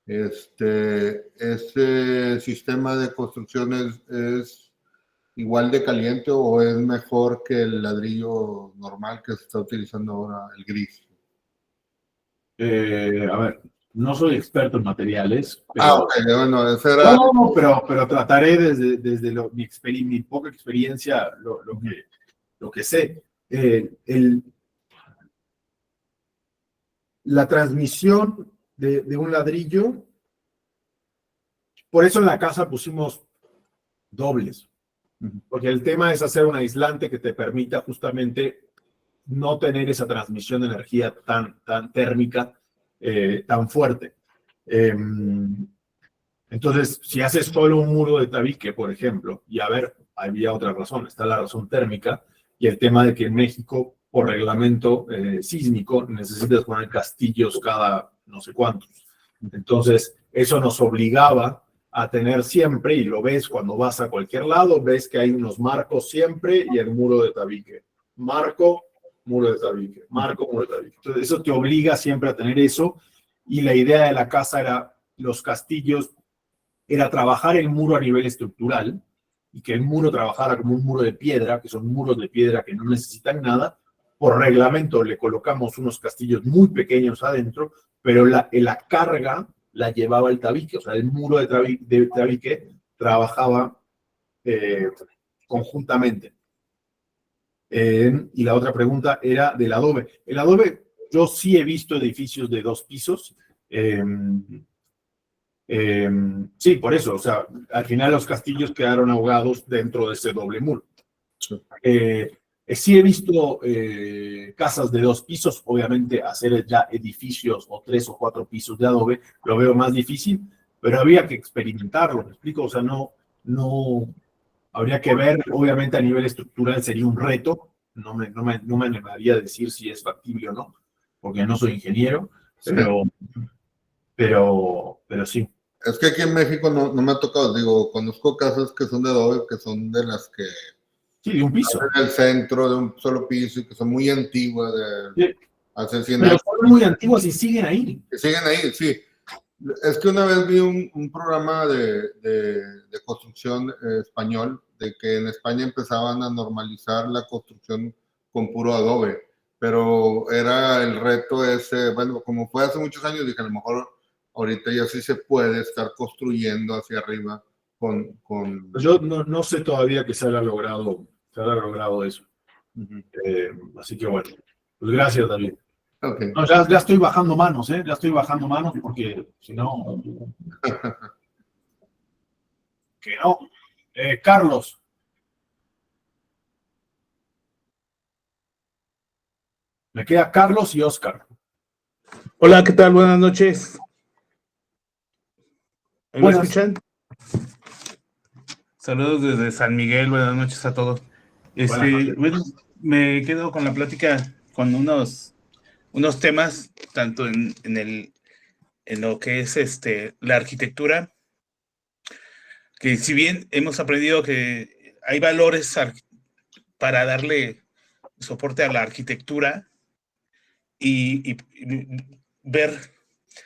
¿Ese sistema de construcción es igual de caliente o es mejor que el ladrillo normal que se está utilizando ahora, el gris? A ver, no soy experto en materiales, pero, Ok, bueno, ese era... no, pero trataré desde mi poca experiencia lo que sé. La transmisión de un ladrillo, por eso en la casa pusimos dobles, porque el tema es hacer un aislante que te permita justamente no tener esa transmisión de energía tan térmica, tan fuerte. Entonces, si haces solo un muro de tabique, por ejemplo, y a ver, había otra razón, está la razón térmica y el tema de que en México, por reglamento sísmico, necesitas poner castillos cada no sé cuántos. Entonces, eso nos obligaba a tener siempre, y lo ves cuando vas a cualquier lado, ves que hay unos marcos siempre y el muro de tabique. Marco, muro de tabique. Marco, muro de tabique. Entonces, eso te obliga siempre a tener eso, y la idea de la casa era, los castillos, era trabajar el muro a nivel estructural, y que el muro trabajara como un muro de piedra, que son muros de piedra que no necesitan nada. Por reglamento le colocamos unos castillos muy pequeños adentro, pero la carga la llevaba el tabique, o sea, el muro de tabique trabajaba conjuntamente. Y la otra pregunta era del adobe. El adobe, yo sí he visto edificios de 2 pisos. Sí, por eso, o sea, al final los castillos quedaron ahogados dentro de ese doble muro. Sí he visto casas de 2 pisos, obviamente hacer ya edificios o 3 o 4 pisos de adobe lo veo más difícil, pero había que experimentarlo, ¿me explico? O sea, no habría que ver, obviamente a nivel estructural sería un reto, no me animaría a decir si es factible o no, porque no soy ingeniero, pero sí. Es que aquí en México no me ha tocado, digo, conozco casas que son de adobe, que son de las que... Sí, de un piso. En el centro, de un solo piso, y que son muy antiguas, de hace 100 años. Pero son muy antiguas y siguen ahí. Siguen ahí, sí. Es que una vez vi un programa de construcción español, de que en España empezaban a normalizar la construcción con puro adobe, pero era el reto ese, bueno, como fue hace muchos años, dije, a lo mejor ahorita ya sí se puede estar construyendo hacia arriba con... Yo no sé todavía que se haya logrado eso. Así que bueno, pues gracias, David. Okay. No, ya estoy bajando manos, ya estoy bajando manos, porque si no... que no. Carlos. Me queda Carlos y Oscar. Hola, ¿qué tal? Buenas noches. ¿Me escuchan? Saludos desde San Miguel, buenas noches a todos. Bueno, me quedo con la plática con unos temas, tanto en lo que es la arquitectura, que si bien hemos aprendido que hay valores para darle soporte a la arquitectura y ver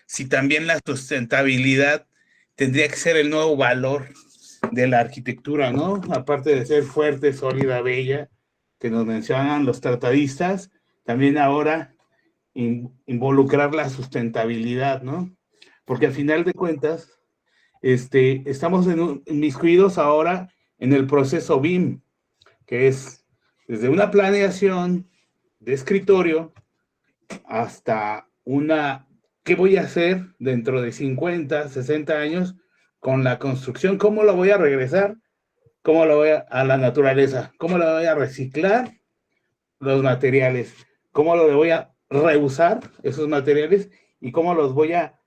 si también la sustentabilidad tendría que ser el nuevo valor de la arquitectura, ¿no? Aparte de ser fuerte, sólida, bella, que nos mencionan los tratadistas, también ahora involucrar la sustentabilidad, ¿no? Porque al final de cuentas, estamos inmiscuidos ahora en el proceso BIM, que es desde una planeación de escritorio hasta ¿qué voy a hacer dentro de 50, 60 años con la construcción, ¿cómo lo voy a regresar? ¿Cómo lo voy a la naturaleza? ¿Cómo lo voy a reciclar los materiales? ¿Cómo lo voy a reusar esos materiales? ¿Y cómo los voy a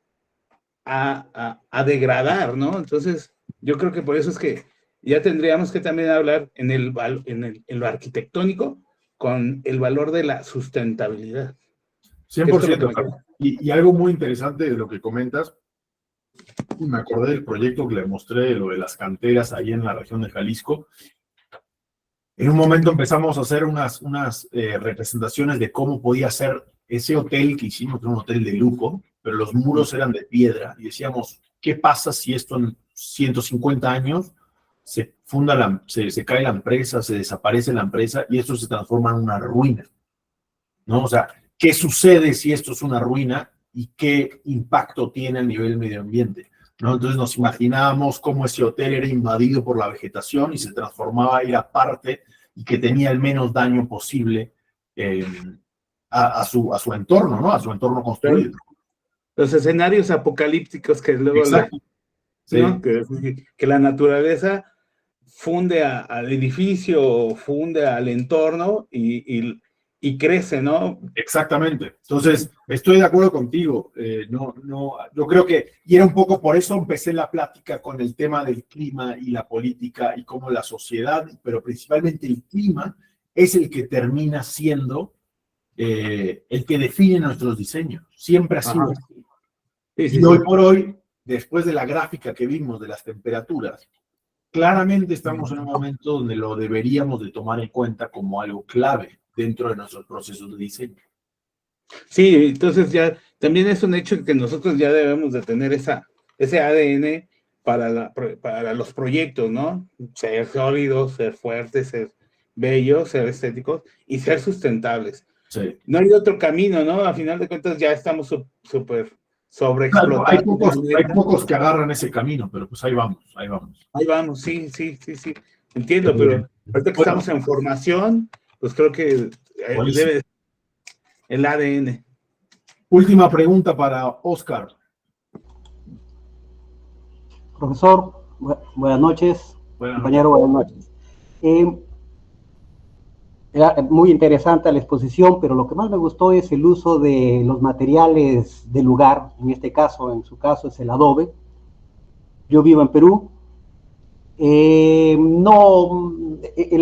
degradar, ¿no? Entonces, yo creo que por eso es que ya tendríamos que también hablar en lo arquitectónico con el valor de la sustentabilidad. 100%. Y algo muy interesante de lo que comentas, me acordé del proyecto que le mostré, lo de las canteras ahí en la región de Jalisco. En un momento empezamos a hacer unas representaciones de cómo podía ser ese hotel que hicimos, un hotel de lujo, pero los muros eran de piedra. Y decíamos, ¿qué pasa si esto en 150 años se cae la empresa, se desaparece la empresa y esto se transforma en una ruina? ¿No? O sea, ¿qué sucede si esto es una ruina y qué impacto tiene a nivel medio ambiente? ¿No? Entonces nos imaginábamos cómo ese hotel era invadido por la vegetación y se transformaba, era parte y que tenía el menos daño posible a su entorno, ¿no? A su entorno construido. Los escenarios apocalípticos que luego ¿no? Que la naturaleza funde al edificio, funde al entorno y crece, ¿no? Exactamente. Entonces, estoy de acuerdo contigo. Yo creo que, y era un poco por eso empecé la plática con el tema del clima y la política y cómo la sociedad, pero principalmente el clima, es el que termina siendo el que define nuestros diseños. Siempre ha sido así. Y hoy por hoy, después de la gráfica que vimos de las temperaturas, claramente estamos en un momento donde lo deberíamos de tomar en cuenta como algo clave dentro de nuestros procesos de diseño. Sí, entonces ya también es un hecho que nosotros ya debemos de tener ese ADN para los proyectos, ¿no? Ser sólidos, ser fuertes, ser bellos, ser estéticos y ser sustentables. Sí. No hay otro camino, ¿no? A final de cuentas ya estamos súper sobreexplotados. Hay pocos que agarran ese camino, pero pues ahí vamos. Ahí vamos, sí. Entiendo, pero ahorita que estamos en formación, pues creo que debe el ADN. Última pregunta para Oscar. Profesor, buenas noches. Compañero, buenas noches. Era muy interesante la exposición, pero lo que más me gustó es el uso de los materiales del lugar. En su caso es el adobe. Yo vivo en Perú. El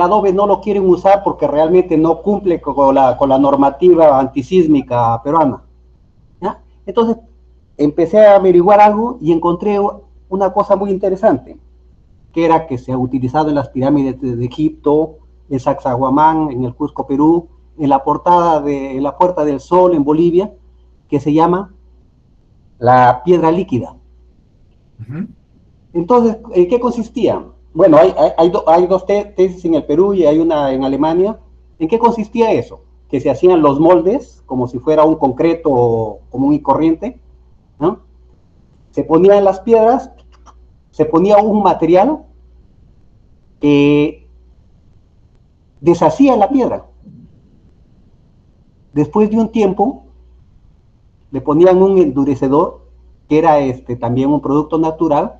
adobe no lo quieren usar porque realmente no cumple con la normativa antisísmica peruana, ¿ya? Entonces empecé a averiguar algo y encontré una cosa muy interesante, que era que se ha utilizado en las pirámides de Egipto, en Sacsayhuamán, en el Cusco, Perú, en la portada de la Puerta del Sol en Bolivia, que se llama la piedra líquida. Entonces, ¿en qué consistía? Bueno, hay dos tesis en el Perú y hay una en Alemania. ¿En qué consistía eso? Que se hacían los moldes, como si fuera un concreto común y corriente, ¿no? Se ponían las piedras, se ponía un material que deshacía la piedra. Después de un tiempo, le ponían un endurecedor, que era también un producto natural,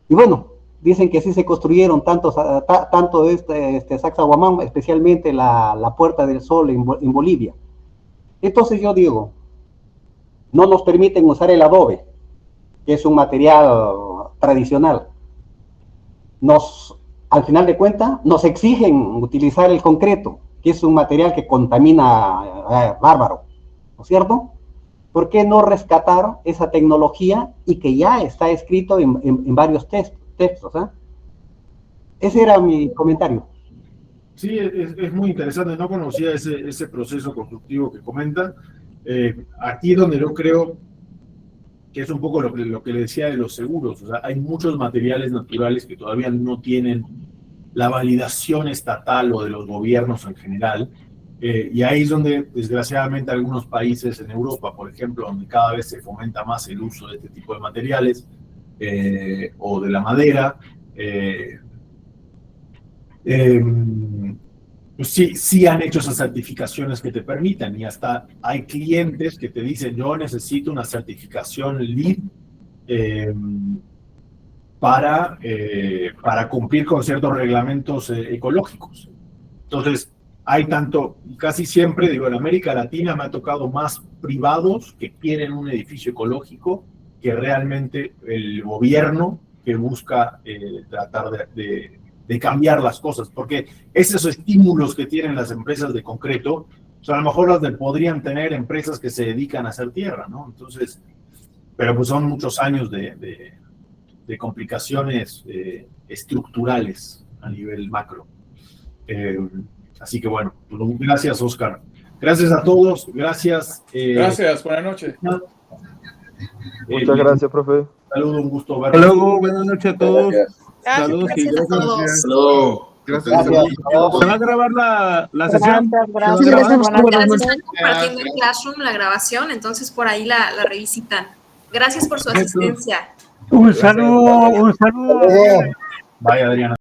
y bueno, dicen que así se construyeron tanto Sacsayhuamán, especialmente la Puerta del Sol en Bolivia. Entonces yo digo, no nos permiten usar el adobe, que es un material tradicional. Al final de cuentas, nos exigen utilizar el concreto, que es un material que contamina bárbaro, ¿no es cierto? ¿Por qué no rescatar esa tecnología y que ya está escrito en varios textos? Ese era mi comentario. Sí, es muy interesante. No conocía ese proceso constructivo que comenta. Aquí donde yo creo que es un poco lo que le decía de los seguros. O sea, hay muchos materiales naturales que todavía no tienen la validación estatal o de los gobiernos en general. Y ahí es donde, desgraciadamente, algunos países en Europa, por ejemplo, donde cada vez se fomenta más el uso de este tipo de materiales o de la madera, pues sí han hecho esas certificaciones que te permitan, y hasta hay clientes que te dicen, yo necesito una certificación LEED para cumplir con ciertos reglamentos ecológicos. Entonces, hay tanto, casi siempre, digo, en América Latina me ha tocado más privados que quieren un edificio ecológico que realmente el gobierno que busca tratar de cambiar las cosas, porque esos estímulos que tienen las empresas de concreto, o sea, a lo mejor las podrían tener empresas que se dedican a hacer tierra, ¿no? Entonces, pero pues son muchos años de complicaciones estructurales a nivel macro. Así que bueno, gracias, Oscar. Gracias a todos, gracias. Gracias, buenas noches. Muchas gracias, profe. Saludos, un gusto Hasta verlos. luego, buenas noches a todos. Saludos y Gracias a todos. gracias. Gracias. ¿Se va a grabar la sesión? Gracias. Están compartiendo en Classroom la grabación, entonces por ahí la revisitan. Gracias por su asistencia. Un saludo. Vaya, Adriana.